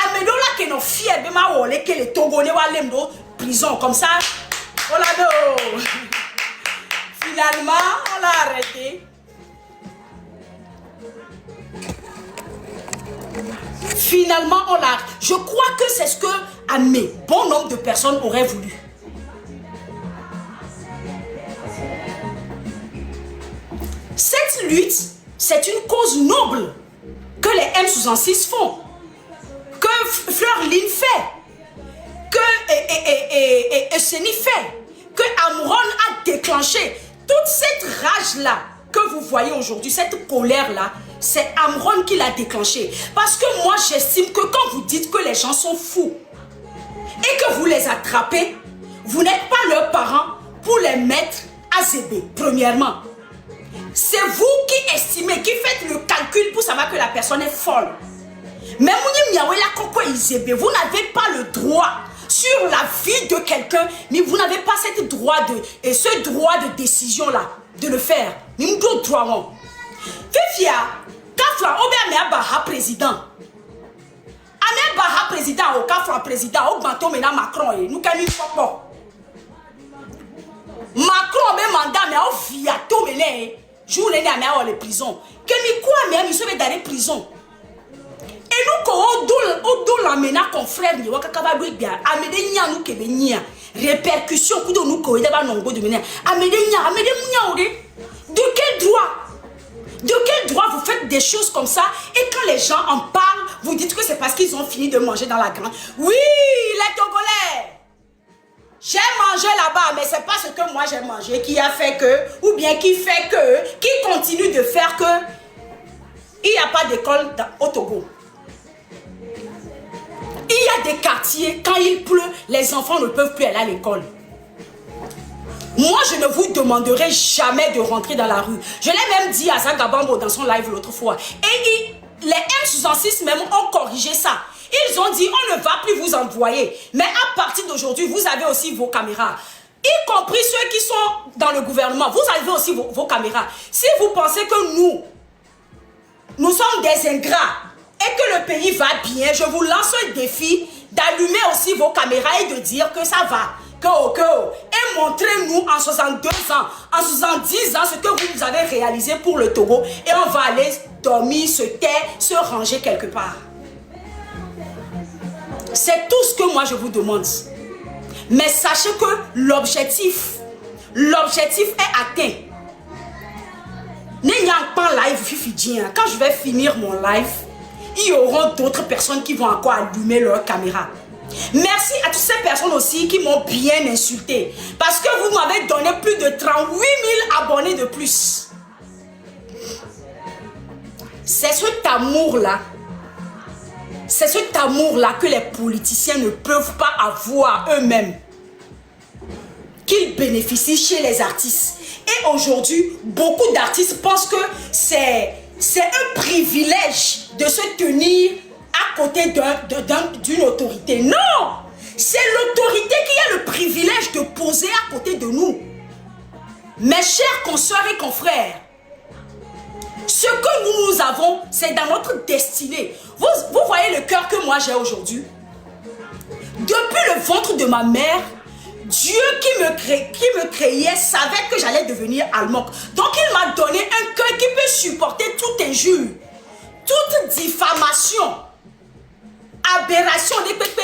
Speaker 1: Amedola que nos fiers bema wole que les Togolais wa lemdo prison comme ça. Olado. Finalement, on l'a arrêté. Finalement, on l'a. Je crois que c'est ce que un bon nombre de personnes auraient voulu. Cette lutte, c'est une cause noble que les M66 font, que Fleur Lynn fait, que Esseni fait, que Amron a déclenché. Toute cette rage-là que vous voyez aujourd'hui, cette colère-là, c'est Amron qui l'a déclenché. Parce que moi, j'estime que quand vous dites que les gens sont fous et que vous les attrapez, vous n'êtes pas leurs parents pour les mettre à zébé, premièrement. C'est vous qui estimez, qui faites le calcul pour savoir que la personne est folle. Mais vous n'avez pas le droit sur la vie de quelqu'un, mais vous n'avez pas ce droit de décision-là, de le faire. Fifia, Kafra, Ober Baha président. Amé Baha président, au Kafra président, au Banto Mena Macron, nous gagnons pas. Macron, mais mandat, mais au fiato, mais jour l'année à les prisons. Que mi quoi, mais mi sauve dans les prisons. Et nous, quand on doit l'amener confrère, nous avons dit bien, amène nous que nia répercussion, coup de nous qu'on est d'abord non de mener. Amène de quel droit? De quel droit vous faites des choses comme ça et quand les gens en parlent, vous dites que c'est parce qu'ils ont fini de manger dans la grande. Oui, les Togolais, j'ai mangé là-bas, mais c'est pas ce que moi j'ai mangé qui a fait que, ou bien qui fait que, qui continue de faire que, il n'y a pas d'école au Togo. Il y a des quartiers, quand il pleut, les enfants ne peuvent plus aller à l'école. Moi, je ne vous demanderai jamais de rentrer dans la rue. Je l'ai même dit à Zagabambo dans son live l'autre fois. Et les M66 même ont corrigé ça. Ils ont dit, on ne va plus vous envoyer. Mais à partir d'aujourd'hui, vous avez aussi vos caméras. Y compris ceux qui sont dans le gouvernement. Vous avez aussi vos caméras. Si vous pensez que nous sommes des ingrats et que le pays va bien, je vous lance un défi d'allumer aussi vos caméras et de dire que ça va. Et montrez-nous en 62 ans, en 70 ans, ce que vous avez réalisé pour le Togo. Et on va aller dormir, se taire, se ranger quelque part. C'est tout ce que moi je vous demande. Mais sachez que l'objectif est atteint. Quand je vais finir mon live, il y aura d'autres personnes qui vont encore allumer leur caméra. Merci à toutes ces personnes aussi qui m'ont bien insulté. Parce que vous m'avez donné plus de 38 000 abonnés de plus. C'est cet amour-là. C'est cet amour-là que les politiciens ne peuvent pas avoir eux-mêmes. Qu'ils bénéficient chez les artistes. Et aujourd'hui, beaucoup d'artistes pensent que c'est un privilège de se tenir à côté d'une autorité. Non! C'est l'autorité qui a le privilège de poser à côté de nous. Mes chers consoeurs et confrères, ce que nous avons, c'est dans notre destinée. Vous voyez le cœur que moi j'ai aujourd'hui. Depuis le ventre de ma mère, Dieu qui me créait savait que j'allais devenir almoc. Donc il m'a donné un cœur qui peut supporter toute injure, toute diffamation, aberration, des pépés,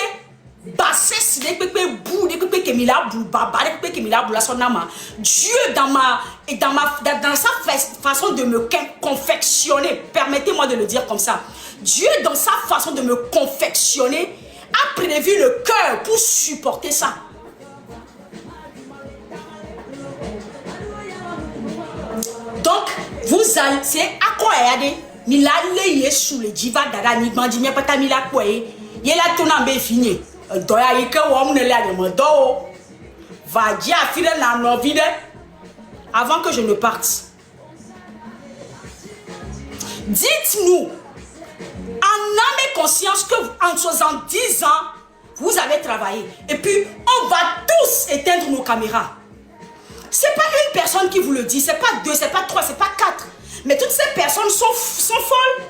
Speaker 1: bassesse, des pépés, bou, des pépés, kemila, bou, baba, des pépés, kemila, bou, la sonama. Dieu dans sa façon de me confectionner, permettez-moi de le dire comme ça, Dieu dans sa façon de me confectionner a prévu le cœur pour supporter ça. Donc, vous allez, c'est à quoi aider? Mila leye sous le diva dara ni bandi mi pata mila kwe. Ye la tona be fini. Doya yike wo mu ne la de mo do. Va dia file na no vide avant que je ne parte. Dites-nous en âme et conscience que en 70 ans vous avez travaillé et puis on va tous éteindre nos caméras. C'est pas une personne qui vous le dit, c'est pas deux, c'est pas trois, c'est pas quatre. Mais toutes ces personnes sont folles.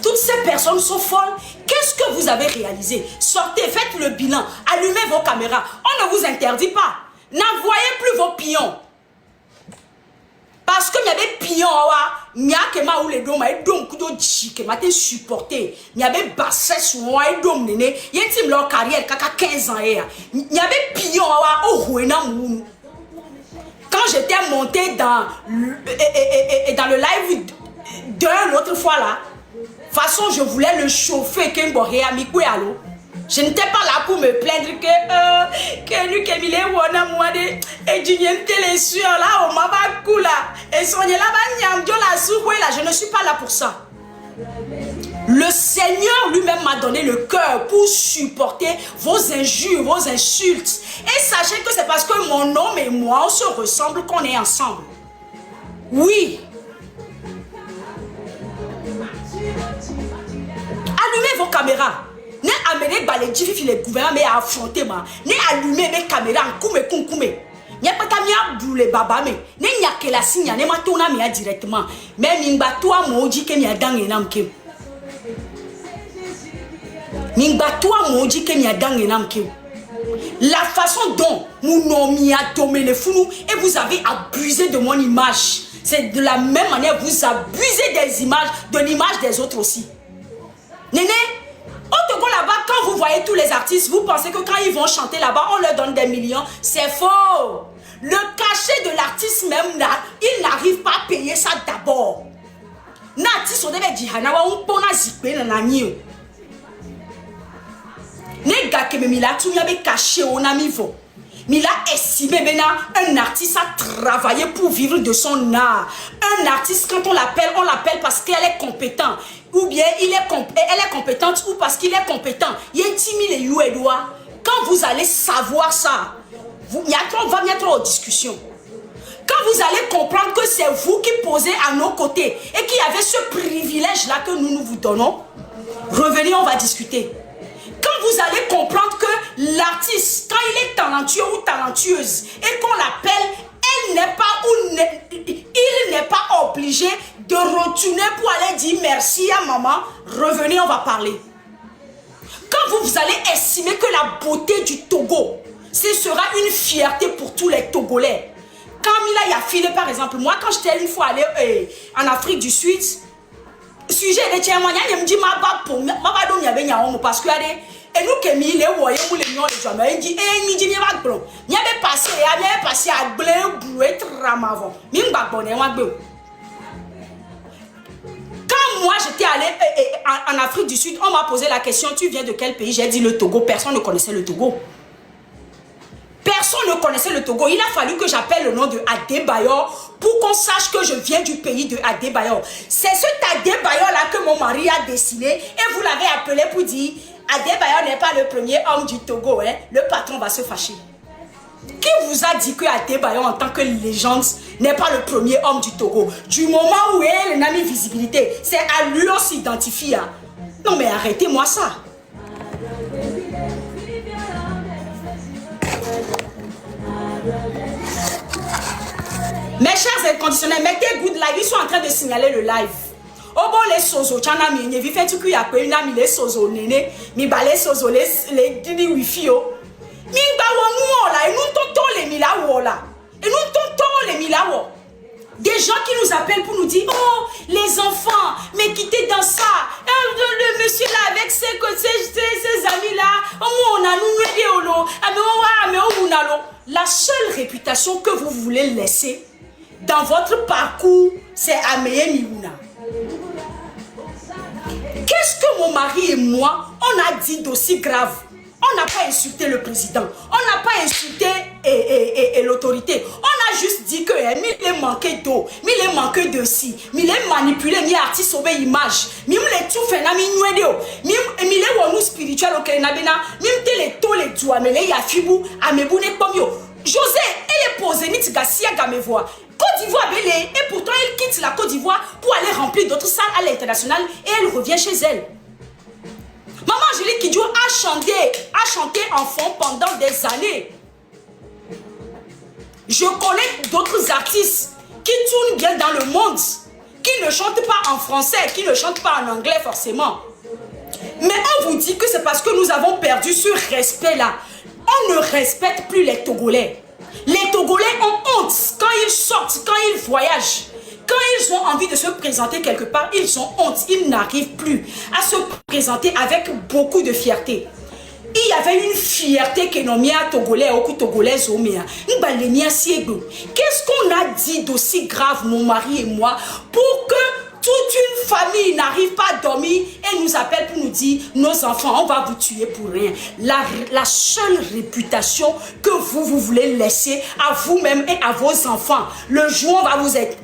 Speaker 1: Toutes ces personnes sont folles. Qu'est-ce que vous avez réalisé? Sortez, faites le bilan, allumez vos caméras. On ne vous interdit pas. N'envoyez plus vos pions. Parce qu'il y a des pions, il y a des pions, il y a des pions, il y a des supporté. Il y a des bassesses, il y a des pions, il y a des leur carrière, 15 ans. Il y a des pions, quand j'étais monté dans le live d'un autre fois là, de toute façon je voulais le chauffer, je n'étais pas là pour me plaindre que lui qui est wana moi et du les sueurs là, on m'a pas cool là, et soigner là-bas, je ne suis pas là pour ça. Le Seigneur lui-même m'a donné le cœur pour supporter vos injures, vos insultes. Et sachez que c'est parce que mon homme et moi, on se ressemble qu'on est ensemble. Oui. Allumez vos caméras. Ne amenez balédififi les gouvernements mais à affronter moi. Ne allumez mes caméras en koume koume. N'y a pas ta mia boule baba me. Ne n'y a que la signe, ne ma tona mia directement. Mais mimba toi moji ke mia dang enam ke. La façon dont nous a tombé les fous et vous avez abusé de mon image, c'est de la même manière vous abusez des images, de l'image des autres aussi. Néné, au Togo là-bas, quand vous voyez tous les artistes, vous pensez que quand ils vont chanter là-bas, on leur donne des millions. C'est faux. Le cachet de l'artiste même là, il n'arrive pas à payer ça d'abord. L'artiste on devait dire on peut zikbe na nanio. Nega que Mila tout y avait caché on a mis vo. Mila estimé un artiste a travaillé pour vivre de son art. Un artiste quand on l'appelle parce qu'elle est compétente ou bien elle est compétente ou parce qu'il est compétent. Il est timide et youedois. Quand vous allez savoir ça, on va mettre en discussion. Quand vous allez comprendre que c'est vous qui posez à nos côtés et qu'il y avait ce privilège-là que nous vous donnons, revenez, on va discuter. Quand vous allez comprendre que l'artiste, quand il est talentueux ou talentueuse et qu'on l'appelle, il n'est pas obligé de retourner pour aller dire merci à maman, revenez, on va parler. Quand vous allez estimer que la beauté du Togo, ce sera une fierté pour tous les Togolais. Quand Mila y a filé par exemple, moi quand j'étais une fois allé en Afrique du Sud, sujet de témoignage, il me dit ma parce que et nous qui mis les voyons pour les noms et jamais il dit il dit bien pas bon il y avait passé à bleu bouet ramavon même pas bon quand moi j'étais allé en Afrique du Sud, on m'a posé la question tu viens de quel pays? J'ai dit le Togo. Personne ne connaissait le Togo. Personne ne connaissait le Togo. Il a fallu que j'appelle le nom de Adebayor pour qu'on sache que je viens du pays de Adebayor. C'est cet Adebayor là que mon mari a dessiné et vous l'avez appelé pour dire Adebayor n'est pas le premier homme du Togo. Hein? Le patron va se fâcher. Qui vous a dit que Adebayor en tant que légende n'est pas le premier homme du Togo? Du moment où elle n'a mis visibilité, c'est à lui on s'identifie. Hein? Non mais arrêtez-moi ça. Mes chers inconditionnels, mettez good live. Ils sont en train de signaler le live. Oh bon, les sozo, chana mi ne vifait tout qu'il y a peu une ami les sozo néné, mi ba les sozo les dini wifi oh. Mi ba wamu là, et nous tonton les milawo là. Et nous tonton les milawo. Des gens qui nous appellent pour nous dire, oh, les enfants, mais quittez dans ça. Le monsieur là, avec ses amis là, oh, on a nous. La seule réputation que vous voulez laisser dans votre parcours, c'est Ameye Miouna. Qu'est-ce que mon mari et moi, on a dit d'aussi grave? On n'a pas insulté le président. On n'a pas insulté l'autorité. On a juste dit que il est manqué d'eau, il est manqué de ci, il est manipulé, il est artiste sauvé image, il est tout fait, il est ou spirituel au Kénabena, il est les taux les doigts, mais il y a fibou, amebou ne pomio. José, elle est posée, ni tigasia gamevoa. Côte d'Ivoire, et pourtant elle quitte la Côte d'Ivoire pour aller remplir d'autres salles à l'international et elle revient chez elle. Maman Angélique Kidjo a chanté enfant pendant des années. Je connais d'autres artistes qui tournent bien dans le monde, qui ne chantent pas en français, qui ne chantent pas en anglais forcément. Mais on vous dit que c'est parce que nous avons perdu ce respect-là. On ne respecte plus les Togolais. Les Togolais ont honte quand ils sortent, quand ils voyagent. Quand ils ont envie de se présenter quelque part, ils ont honte. Ils n'arrivent plus à se présenter avec beaucoup de fierté. Il y avait une fierté que nous mia Togolais ou Togolais au mia. Qu'est-ce qu'on a dit d'aussi grave, mon mari et moi, pour que toute une famille n'arrive pas à dormir et nous appelle pour nous dire, nos enfants, on va vous tuer pour rien. La seule réputation que vous voulez laisser à vous-même et à vos enfants, le jour où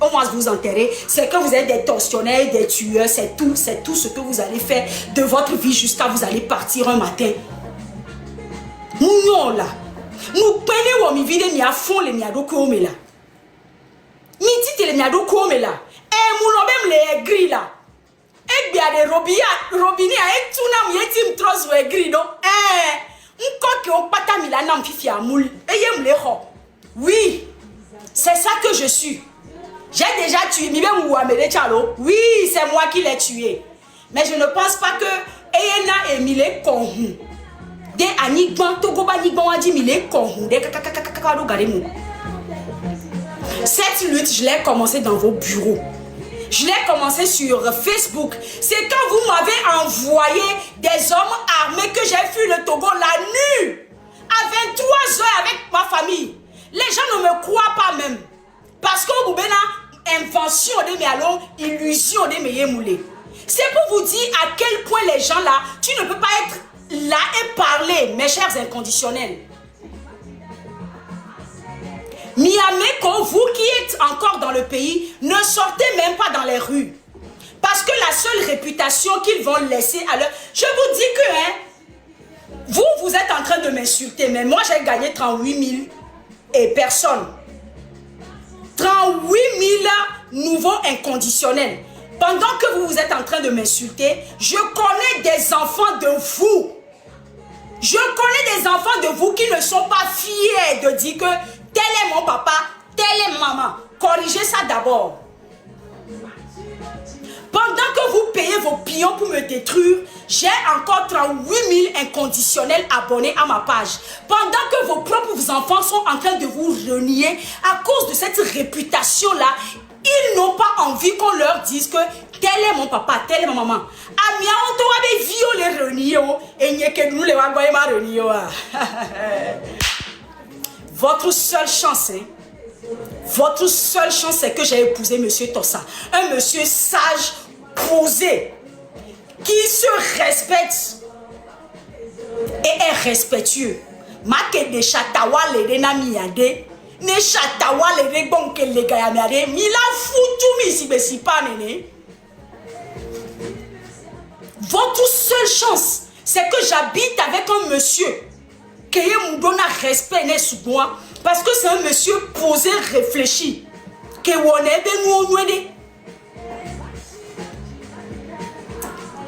Speaker 1: on va vous enterrer, c'est que vous êtes des tortionnaires, des tueurs, c'est tout ce que vous allez faire de votre vie jusqu'à vous allez partir un matin. Nous là, nous prenons mi vide mi à fond les miado comme là. Mi dit les miado comme là. Mon les gris là. Et bien des robinet et tout nam yetim tros we gris donc. Que on pata mi la nam fifi à moule. Et yem les ho. Oui, c'est ça que je suis. J'ai déjà tué mi même ou amele chalo. Oui, c'est moi qui l'ai tué. Mais je ne pense pas que Eyena et Mile Konhu. Des anigban togoba nigban wadi Mile Konhu. Des kakakakakakado garemu. Cette lutte, je l'ai commencé dans vos bureaux. Je l'ai commencé sur Facebook. C'est quand vous m'avez envoyé des hommes armés que j'ai fui le Togo la nuit. À 23 heures avec ma famille. Les gens ne me croient pas même. Parce que vous avez invention de mes allons, illusion de mes moulés. C'est pour vous dire à quel point les gens là, tu ne peux pas être là et parler, mes chers inconditionnels. Miameko, vous qui êtes encore dans le pays, ne sortez même pas dans les rues. Parce que la seule réputation qu'ils vont laisser à leur... Je vous dis que vous êtes en train de m'insulter, mais moi j'ai gagné 38 000 et personne. 38 000 nouveaux inconditionnels. Pendant que vous êtes en train de m'insulter, je connais des enfants de vous. Je connais des enfants de vous qui ne sont pas fiers de dire que tel est mon papa, tel est ma maman. Corrigez ça d'abord. Pendant que vous payez vos pions pour me détruire, j'ai encore 38 000 inconditionnels abonnés à ma page. Pendant que vos propres enfants sont en train de vous renier à cause de cette réputation-là, ils n'ont pas envie qu'on leur dise que tel est mon papa, tel est ma maman. Amia, on doit violé renier et n'y a que nous les renier. Votre seule chance, votre seule chance, c'est que j'ai épousé Monsieur Tossa. Un monsieur sage, posé, qui se respecte et est respectueux. Make de chatawa le renamiade, ne chatawa le rebonke le gayamiade, mila foutu mi si besi pas nene. Votre seule chance, c'est que j'habite avec un monsieur qui me donne respect sous moi, parce que c'est un monsieur posé, réfléchi. Que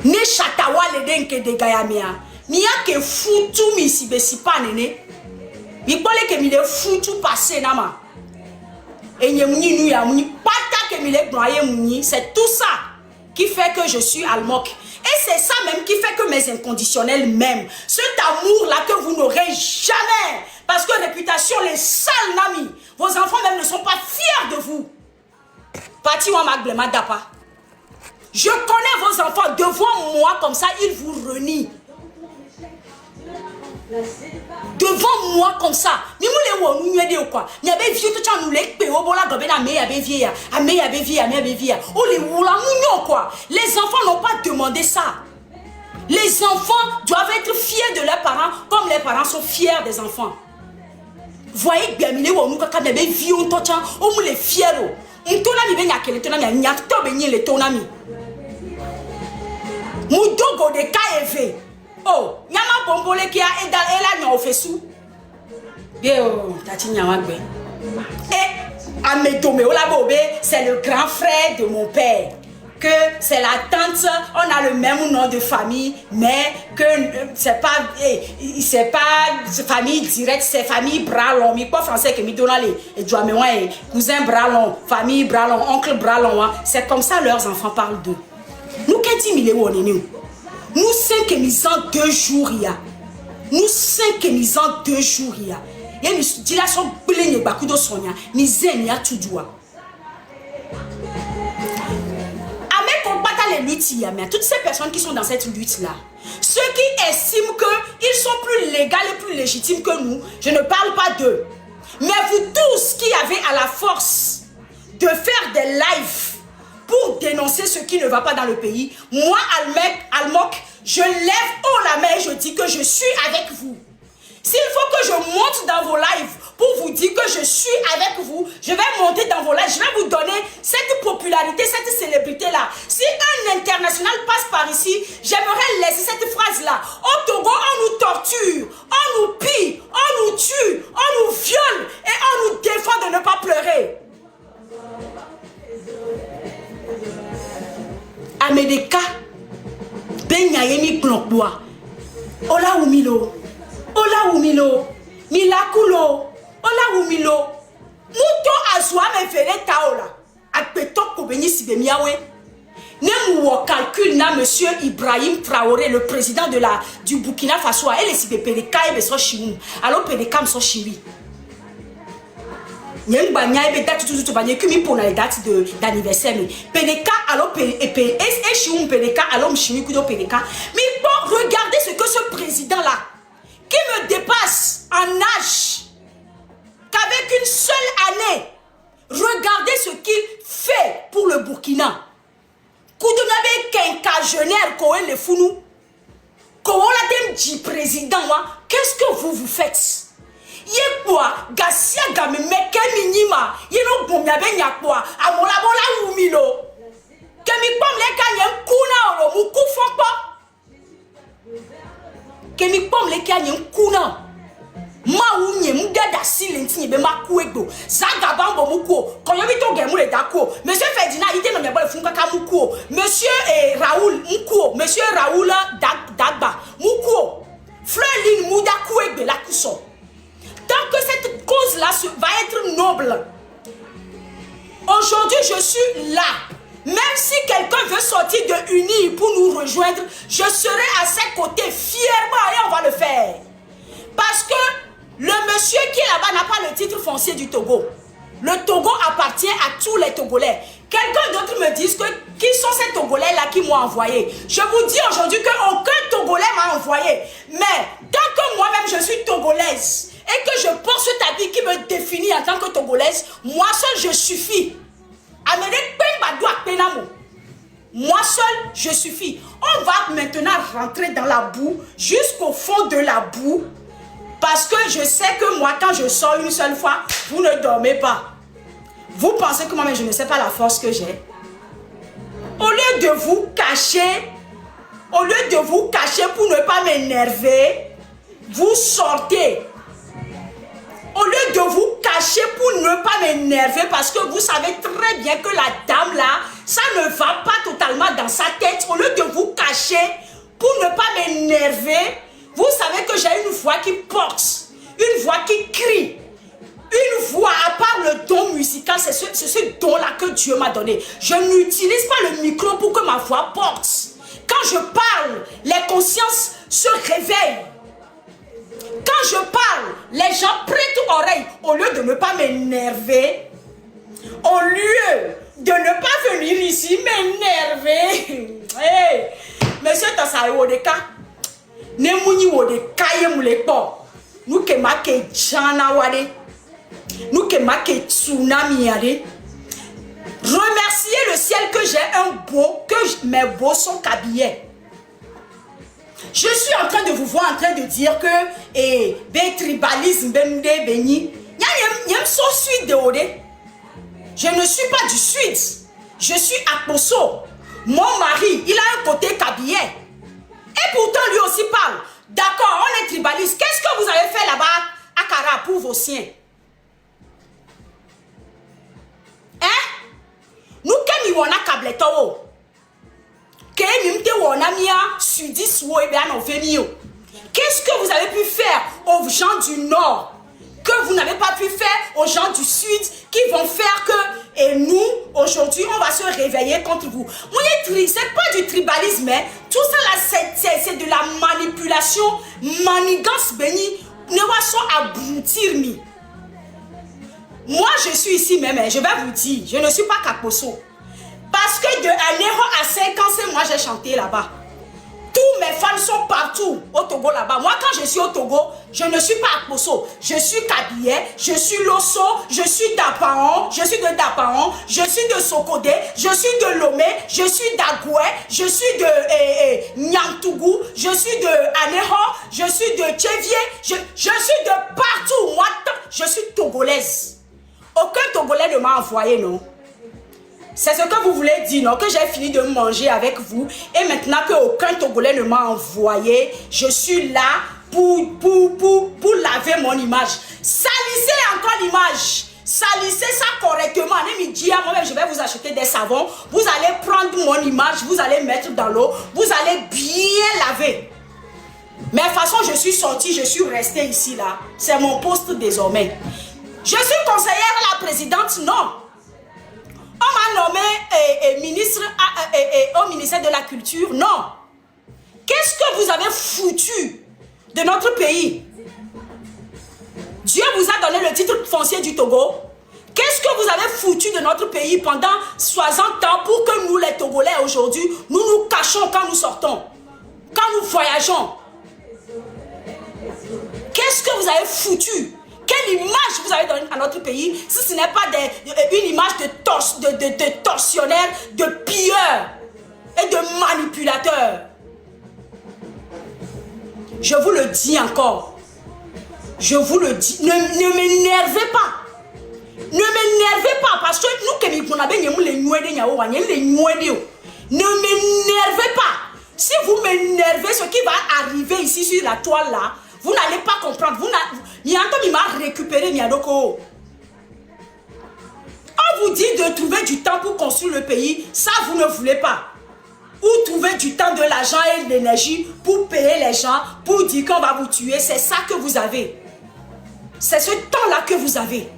Speaker 1: ne chatawa le denke de gayamia. Mia ke foutu mi si besi pas nene. Mi pole ke mi le foutu passé nama. C'est tout ça qui fait que je suis Almok. Et c'est ça même qui fait que mes inconditionnels m'aiment. Cet amour-là que vous n'aurez jamais. Parce que réputation, les sales namis, vos enfants même ne sont pas fiers de vous. Pati wa maglema dapa. Je connais vos enfants devant moi comme ça, ils vous renient. Devant moi comme ça. Ni moule wo nu nyede ou quoi. Ni abe vieux tout ça nous les pe obola gobe na me abe vieux. Ame abe vieux. Oh les wula nous quoi. Les enfants n'ont pas demandé ça. Les enfants doivent être fiers de leurs parents comme les parents sont fiers des enfants. Voyez bien mille wo nu ka na be vieux tout ça o mu les fiers. Ntona mi be nyakele tona mi nyakto be nyele tona mi. Mudogo de KV. Oh, nyama bombole qui a edal ela nyo ofesu. Bien oh, tati nyama gbe. Et Amédomé Olabobe, c'est le grand frère de mon père. Que c'est la tante, on a le même nom de famille, mais que c'est pas famille directe, c'est famille Bralon. Mais pas français que mi donne les cousin Bralon, famille Bralon, oncle Bralon. C'est comme ça leurs enfants parlent d'eux. Nous qu'est-ce que nous 5 émissions 2 jours il y a. Nous 5 émissions 2 jours il y a. Et nous disons là son blé bakou de sonia, ni zen ya tout doigt. Les luttes, mais toutes ces personnes qui sont dans cette lutte-là, ceux qui estiment qu'ils sont plus légaux et plus légitimes que nous, je ne parle pas d'eux. Mais vous tous qui avez à la force de faire des lives pour dénoncer ce qui ne va pas dans le pays, moi, Almok, je lève haut la main et je dis que je suis avec vous. S'il faut que je monte dans vos lives pour vous dire que je suis avec vous, je vais monter dans vos lives, je vais vous donner cette popularité, cette célébrité-là. Si un international passe par ici, j'aimerais laisser cette phrase-là. Au Togo, on nous torture, on nous pille, on nous tue, on nous viole et on nous défend de ne pas pleurer. Amedeka, Benyayemi Klokboa, Ola Umilo. Ola umilo, milakulo, ola umilo. Muto azwa me fere taola. Akpetok ko beni sibe miawe. Ne mou calcul na monsieur Ibrahim Traoré, le président du Burkina Faso, elle est sibe peleka e beso chimou. Alors peleka mso chimi. Nyeng banya e date tout banya kumi pour la date d'anniversaire mais peleka alors et chimou peleka alors mchimi kudo peleka. Mais bon, regardez ce que ce président là qui me dépasse en âge, qu'avec une seule année, regardez ce qu'il fait pour le Burkina. Koudonabe Kenkajeuner Koé le Founou, Koolatem dit président, qu'est-ce que vous faites? Yekwa, Gassia Gameme Keminima, Yeno Bomiabe Nyakwa, Amolabola Umilo, Kemipom Lekanyem Kuna Oro, Moukou Fokpa. Kemi pom le kia nyen kuna ma unye mudada silenti be makuego zagabambo muko konyobi to gemu le dako monsieur Ferdinand ite no me bole funka ka muko monsieur Raoul muko monsieur Raoul Dagba muko Fleurline Mouda kuegbe la kuso. Tant que cette cause là va être noble, aujourd'hui je suis là. Même si quelqu'un veut sortir de Uni pour nous rejoindre, je serai à ses côtés fièrement et on va le faire. Parce que le monsieur qui est là-bas n'a pas le titre foncier du Togo. Le Togo appartient à tous les Togolais. Quelqu'un d'autre me dit qui sont ces Togolais-là qui m'ont envoyé. Je vous dis aujourd'hui qu'aucun Togolais m'a envoyé. Mais tant que moi-même je suis Togolaise et que je porte cet habit qui me définit en tant que Togolaise, moi seul je suffis. Moi seul, je suffis. On va maintenant rentrer dans la boue, jusqu'au fond de la boue. Parce que je sais que moi, quand je sors une seule fois, vous ne dormez pas. Vous pensez que moi, je ne sais pas la force que j'ai. Au lieu de vous cacher, pour ne pas m'énerver, vous sortez. Au lieu de vous cacher pour ne pas m'énerver, parce que vous savez très bien que la dame là, ça ne va pas totalement dans sa tête. Au lieu de vous cacher pour ne pas m'énerver, vous savez que j'ai une voix qui porte, une voix qui crie. une voix, à part le don musical, c'est ce don-là que Dieu m'a donné. Je n'utilise pas le micro pour que ma voix porte. Quand je parle, les consciences se réveillent. Quand je parle, les gens prêtent oreille. Au lieu de ne pas m'énerver, au lieu de ne pas venir ici m'énerver. Hey, monsieur Tassaï Wodeka, Nemouni Wodeka Yemulepo, nous que ma ke Jana Wade, nous que ma ke Tsunami Yade. Remerciez le ciel que j'ai un beau, que mes beaux sont habillés. Je suis en train de vous voir en train de dire que tribalisme, je ne suis pas du sud, je suis à Poso. Mon mari, il a un côté kabylais. Et pourtant lui aussi parle. D'accord, on est tribaliste. Qu'est-ce que vous avez fait là-bas à Kara pour vos siens? Hein? Nous, qui nous avons câble. Qu'est-ce que vous avez pu faire aux gens du Nord que vous n'avez pas pu faire aux gens du Sud qui vont faire que, et nous, aujourd'hui, on va se réveiller contre vous. C'est pas du tribalisme, hein. Tout ça là, c'est de la manipulation, manigance béni, ne va pas aboutir. Moi, je suis ici même, hein. Je vais vous dire, je ne suis pas Kaposo. Parce que de Anéro à 5 ans, c'est moi j'ai chanté là-bas. Tous mes fans sont partout au Togo là-bas. Moi, quand je suis au Togo, je ne suis pas à Poso. Je suis Kabyé, je suis Losso, je suis d'Apaon, je suis de Dapaon, je suis de Sokodé, je suis de Lomé, je suis d'Agoué, je suis de Nyantougou, je suis de Anéro, je suis de Tchévié, je suis de partout. Moi, je suis togolaise. Aucun Togolais ne m'a envoyé, non? C'est ce que vous voulez dire, non? Que j'ai fini de manger avec vous et maintenant qu'aucun Togolais ne m'a envoyé, je suis là pour laver mon image. Salissez encore l'image. Salissez ça correctement. Moi-même, je vais vous acheter des savons. Vous allez prendre mon image, vous allez mettre dans l'eau, vous allez bien laver. Mais de toute façon, je suis sortie, je suis restée ici, là. C'est mon poste désormais. Je suis conseillère à la présidente, non. On m'a nommé ministre au ministère de la Culture. Non. Qu'est-ce que vous avez foutu de notre pays? Dieu vous a donné le titre foncier du Togo. Qu'est-ce que vous avez foutu de notre pays pendant 60 ans pour que nous, les Togolais, aujourd'hui, nous nous cachons quand nous sortons, quand nous voyageons? Qu'est-ce que vous avez foutu? Quelle image vous avez donnée à notre pays si ce n'est pas une image de tortionnaire, de pilleurs et de manipulateurs? Je vous le dis encore. Je vous le dis. Ne m'énervez pas. Ne m'énervez pas parce que nous, ne m'énervez pas. Si vous m'énervez, ce qui va arriver ici sur la toile là, vous n'allez pas comprendre. Il m'a récupéré Miadoko. On vous dit de trouver du temps pour construire le pays. Ça, vous ne voulez pas. Ou trouver du temps, de l'argent et de l'énergie pour payer les gens, pour dire qu'on va vous tuer. C'est ça que vous avez. C'est ce temps-là que vous avez.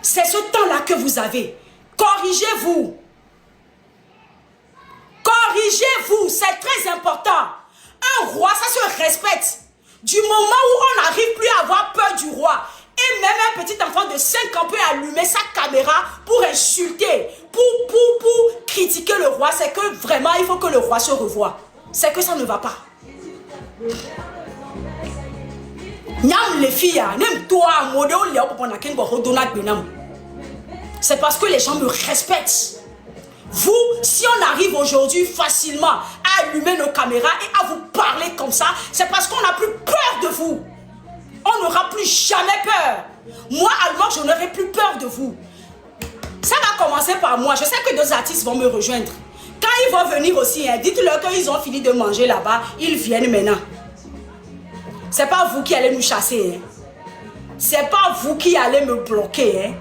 Speaker 1: C'est ce temps-là que vous avez. Corrigez-vous. Corrigez-vous. C'est très important. Un roi, ça se respecte. Du moment où on n'arrive plus à avoir peur du roi, et même un petit enfant de 5 ans peut allumer sa caméra pour insulter, pour critiquer le roi, c'est que vraiment il faut que le roi se revoie. C'est que ça ne va pas. C'est parce que les gens me respectent. Vous, si on arrive aujourd'hui facilement à allumer nos caméras et à vous parler comme ça, c'est parce qu'on n'a plus peur de vous. On n'aura plus jamais peur. Moi, alors, je n'aurai plus peur de vous. Ça va commencer par moi. Je sais que d'autres artistes vont me rejoindre. Quand ils vont venir aussi, hein, dites-leur qu'ils ont fini de manger là-bas. Ils viennent maintenant. C'est pas vous qui allez nous chasser. Hein. C'est pas vous qui allez me bloquer. Hein.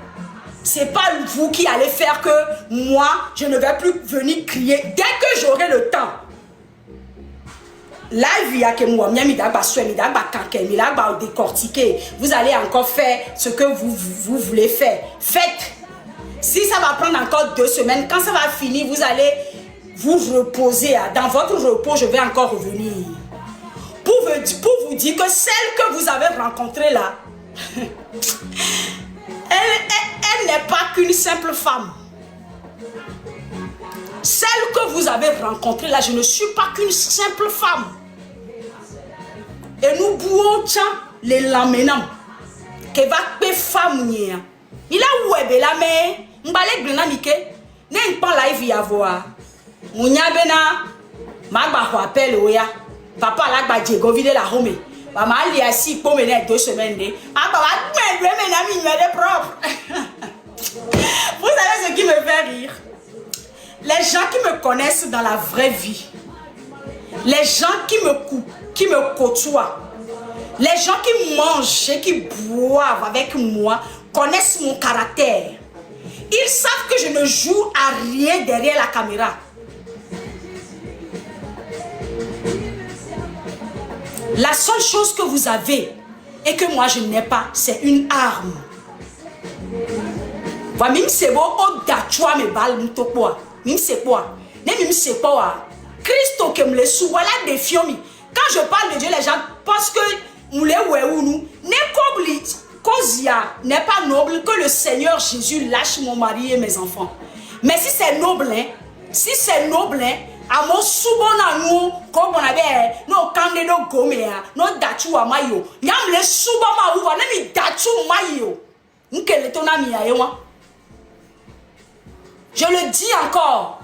Speaker 1: C'est pas vous qui allez faire que moi, je ne vais plus venir crier dès que j'aurai le temps. live, il y a que moi, décortiquer. Vous allez encore faire ce que vous voulez faire. Faites. Si ça va prendre encore 2 semaines, quand ça va finir, vous allez vous reposer. Dans votre repos, je vais encore revenir. Pour vous dire que celle que vous avez rencontrée là, elle n'est pas qu'une simple femme. Celle que vous avez rencontrée là, je ne suis pas qu'une simple femme. Et nous bouons les lamenam. Que va pe femme nia. Il a oué la mais m'balé grenamike. N'est pas live y avoir. Mounya bena magba appel oya. Papa la ba Diego vide la home. Maman ali assis pour mener 2 semaines de. Ah papa me propre. Vous savez ce qui me fait rire? Les gens qui me connaissent dans la vraie vie, les gens qui me côtoient, les gens qui mangent et qui boivent avec moi connaissent mon caractère. Ils savent que je ne joue à rien derrière la caméra. La seule chose que vous avez et que moi je n'ai pas, c'est une arme. Même c'est beau, au dachua me balle m'topoa. Même c'est quoi? Même c'est pas. Christo que me le sous voilà des fiomi. Quand je parle de Dieu, les gens pensent que nous les nous n'est qu'obli. Kozia n'est pas noble que le Seigneur Jésus lâche mon mari et mes enfants. Mais si c'est noble, hein, à mon soubona nous, comme on avait, nos candidats goméa, nos dachu à mayo, yam les soubama ou va n'emi dachu mayo. N'quel est ton ami à moi? Je le dis encore.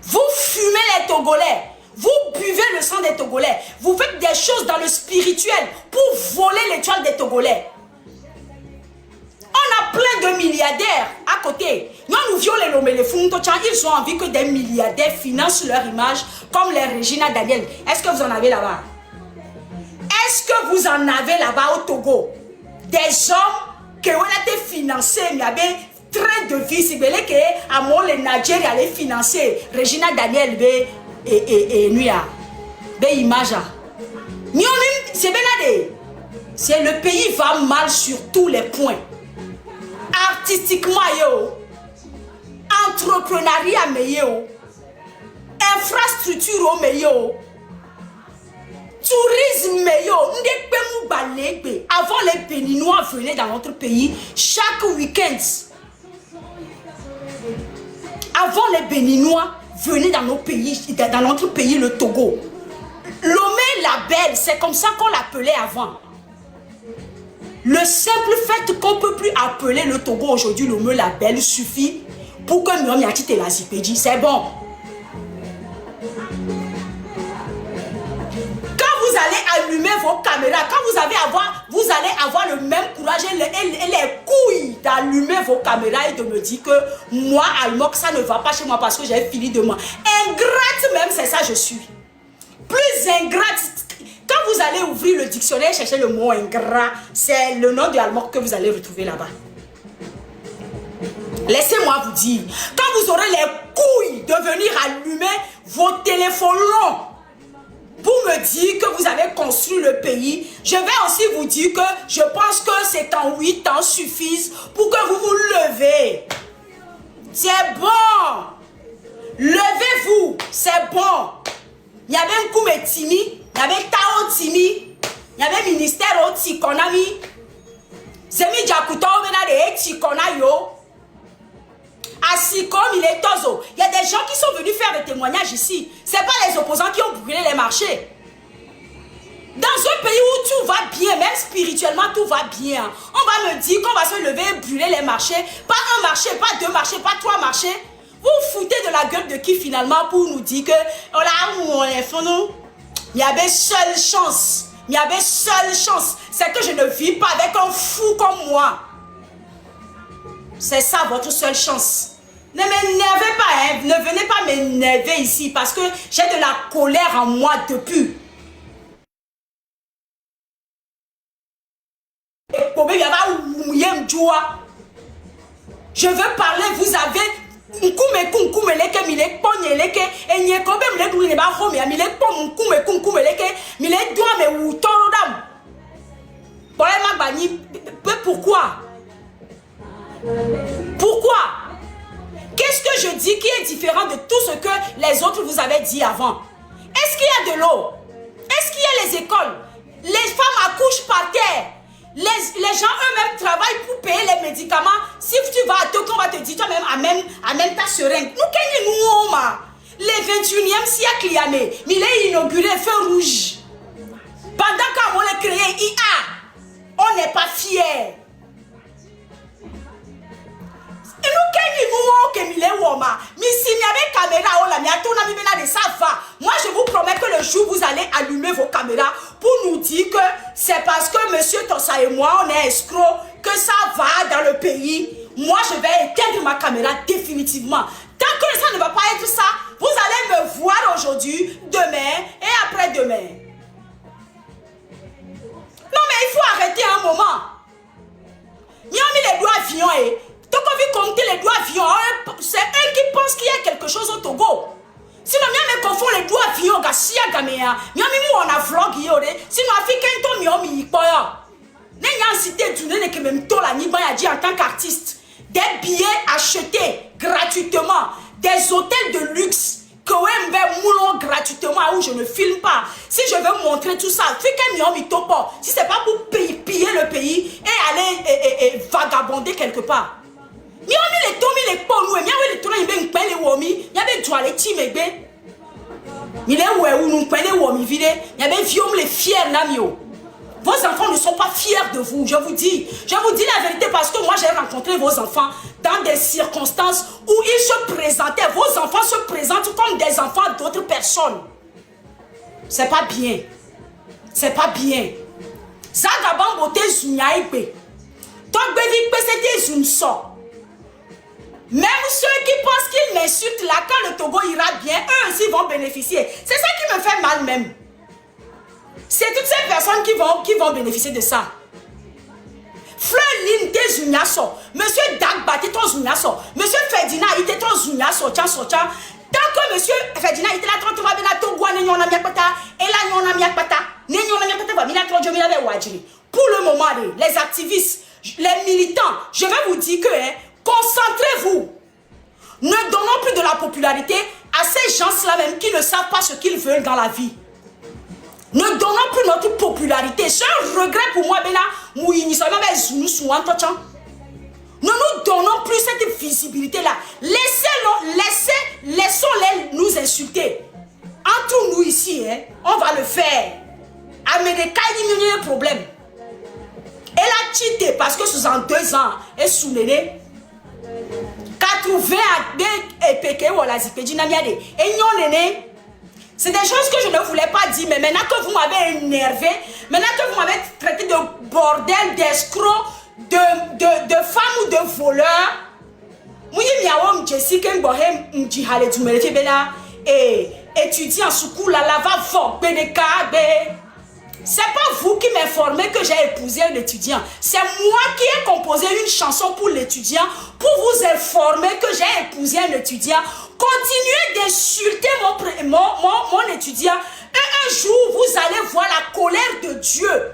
Speaker 1: Vous fumez les Togolais. Vous buvez le sang des Togolais. Vous faites des choses dans le spirituel pour voler l'étoile des Togolais. On a plein de milliardaires à côté. Nous violons les Lomé, les Funtochans. Ils ont envie que des milliardaires financent leur image comme les Regina Daniel. Est-ce que vous en avez là-bas? Est-ce que vous en avez là-bas au Togo? Des hommes qui ont été financés, mais avaient train de vie, si vous voulez que à mon les Nigeria allait financer Regina Daniel et Nuya image. C'est le pays va mal sur tous les points. Artistiquement yo, entrepreneuriat meilleur, infrastructure meilleur, tourisme meilleur. Avant les Béninois venaient dans notre pays chaque week-end. Avant les Béninois venaient dans nos pays, dans notre pays, le Togo. Lomé la Belle, c'est comme ça qu'on l'appelait avant. Le simple fait qu'on ne peut plus appeler le Togo aujourd'hui Lomé la Belle suffit pour que nous ayons la zipédie. C'est bon. Quand vous allez allumer vos caméras, quand vous allez avoir le même courage et les couilles d'allumer vos caméras et de me dire que moi, Almok, ça ne va pas chez moi parce que j'ai fini de moi. Ingrate même, c'est ça je suis. Plus ingrate. Quand vous allez ouvrir le dictionnaire et chercher le mot ingrat, c'est le nom de Almok que vous allez retrouver là-bas. Laissez-moi vous dire, quand vous aurez les couilles de venir allumer vos téléphones longs pour me dire que vous avez construit le pays, je vais aussi vous dire que je pense que c'est qu'en 8 ans suffisent pour que vous vous levez. C'est bon. Levez-vous, c'est bon. Il y avait un coup de Timi, il y avait Tao Timi, il y avait ministère au Tikonami. C'est mis Jakuta au Mena de Tikonayo. Assis comme il est tozo. Il y a des gens qui sont venus faire des témoignages ici. Ce n'est pas les opposants qui ont brûlé les marchés. Dans un pays où tout va bien, même spirituellement tout va bien, on va me dire qu'on va se lever et brûler les marchés. Pas un marché, pas 2 marchés, pas 3 marchés. Vous vous foutez de la gueule de qui finalement pour nous dire que oh là où on est nous. Il y avait seule chance. Il y avait seule chance. C'est que je ne vis pas avec un fou comme moi. C'est ça votre seule chance. Ne m'énervez pas, hein. Ne venez pas m'énerver ici parce que j'ai de la colère en moi depuis. Je veux parler, vous avez tout ce que les autres vous avaient dit avant. Est-ce qu'il y a de l'eau? Est-ce qu'il y a les écoles? Les femmes accouchent par terre. Les gens eux-mêmes travaillent pour payer les médicaments. Si tu vas à Tokyo, on va te dire toi-même amène ta seringue. Nous, les 21e siècle, il est inauguré feu rouge. Pendant qu'on a créé IA, on n'est pas fiers. Moi je vous promets que le jour où vous allez allumer vos caméras pour nous dire que c'est parce que monsieur Tossa et moi on est escrocs que ça va dans le pays. Moi je vais éteindre ma caméra définitivement. Tant que ça ne va pas être ça, vous allez me voir aujourd'hui, demain et après-demain. Non mais il faut arrêter un moment. Ils ont mis les doigts avions et donc on veut compter les doigts avions. C'est eux qui pensent qu'il y a quelque chose au Togo. Sinon, on confond les doigts avions. Si on a vlog, sinon en tant qu'artiste, des billets achetés gratuitement, des hôtels de luxe que moulons gratuitement où je ne filme pas. Si je veux montrer tout ça, si c'est pas pour piller le pays et aller vagabonder quelque part. Mi omi le tomi le ponu mi awe le tona imbe nkpele womi ya be dwale ti megbe mi le we unu nkpele womi vide ya be viom le fier na mi o. Vos enfants ne sont pas fiers de vous, je vous dis la vérité parce que moi j'ai rencontré vos enfants dans des circonstances où ils se présentaient, vos enfants se présentent comme des enfants d'autres personnes. C'est pas bien. C'est pas bien. Zagaban bote zunya ipe. Tok bevi pe c'était zunso. Même ceux qui pensent qu'ils m'insultent là, quand le Togo ira bien, eux aussi vont bénéficier. C'est ça qui me fait mal même. C'est toutes ces personnes qui vont bénéficier de ça. Fleur Linde Zunyaso, Monsieur Dagba ton Zunyaso, Monsieur Ferdinand il ton Zunyaso, tant que Monsieur Ferdinand il était là, tu vas bien à Togo, et là, pour le moment, les activistes, les militants, je vais vous dire que concentrez-vous. Ne donnons plus de la popularité à ces gens-là même qui ne savent pas ce qu'ils veulent dans la vie. Ne donnons plus notre popularité. C'est un regret pour moi, Bena. Ne nous donnons plus cette visibilité-là. Laissons-les nous insulter. Entre nous ici, on va le faire. Américain, il y a un problème. Elle a cheaté parce que sous en 2 ans, elle est sous l'aîné. 80 à des péqués ou la zipédi namiade. Et non, l'aîné. C'est des choses que je ne voulais pas dire, mais maintenant que vous m'avez énervé, maintenant que vous m'avez traité de bordel, d'escroc, de femme ou de voleur, et étudiant sous la lava fort, c'est pas vous qui m'informez que j'ai épousé un étudiant. C'est moi qui ai composé une chanson pour l'étudiant pour vous informer que j'ai épousé un étudiant. Continuez d'insulter mon étudiant. Et un jour, vous allez voir la colère de Dieu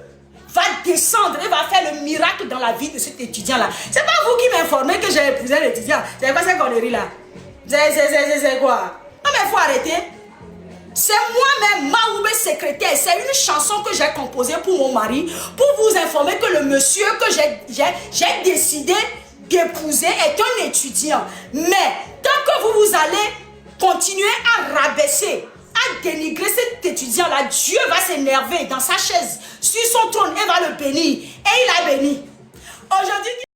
Speaker 1: va descendre et va faire le miracle dans la vie de cet étudiant-là. C'est pas vous qui m'informez que j'ai épousé un étudiant. C'est quoi cette connerie-là? C'est quoi? Non mais il faut arrêter. C'est moi-même, Maoubé secrétaire. C'est une chanson que j'ai composée pour mon mari, pour vous informer que le monsieur que j'ai décidé d'épouser est un étudiant. Mais tant que vous allez continuer à rabaisser, à dénigrer cet étudiant-là, Dieu va s'énerver dans sa chaise, sur son trône, et va le bénir.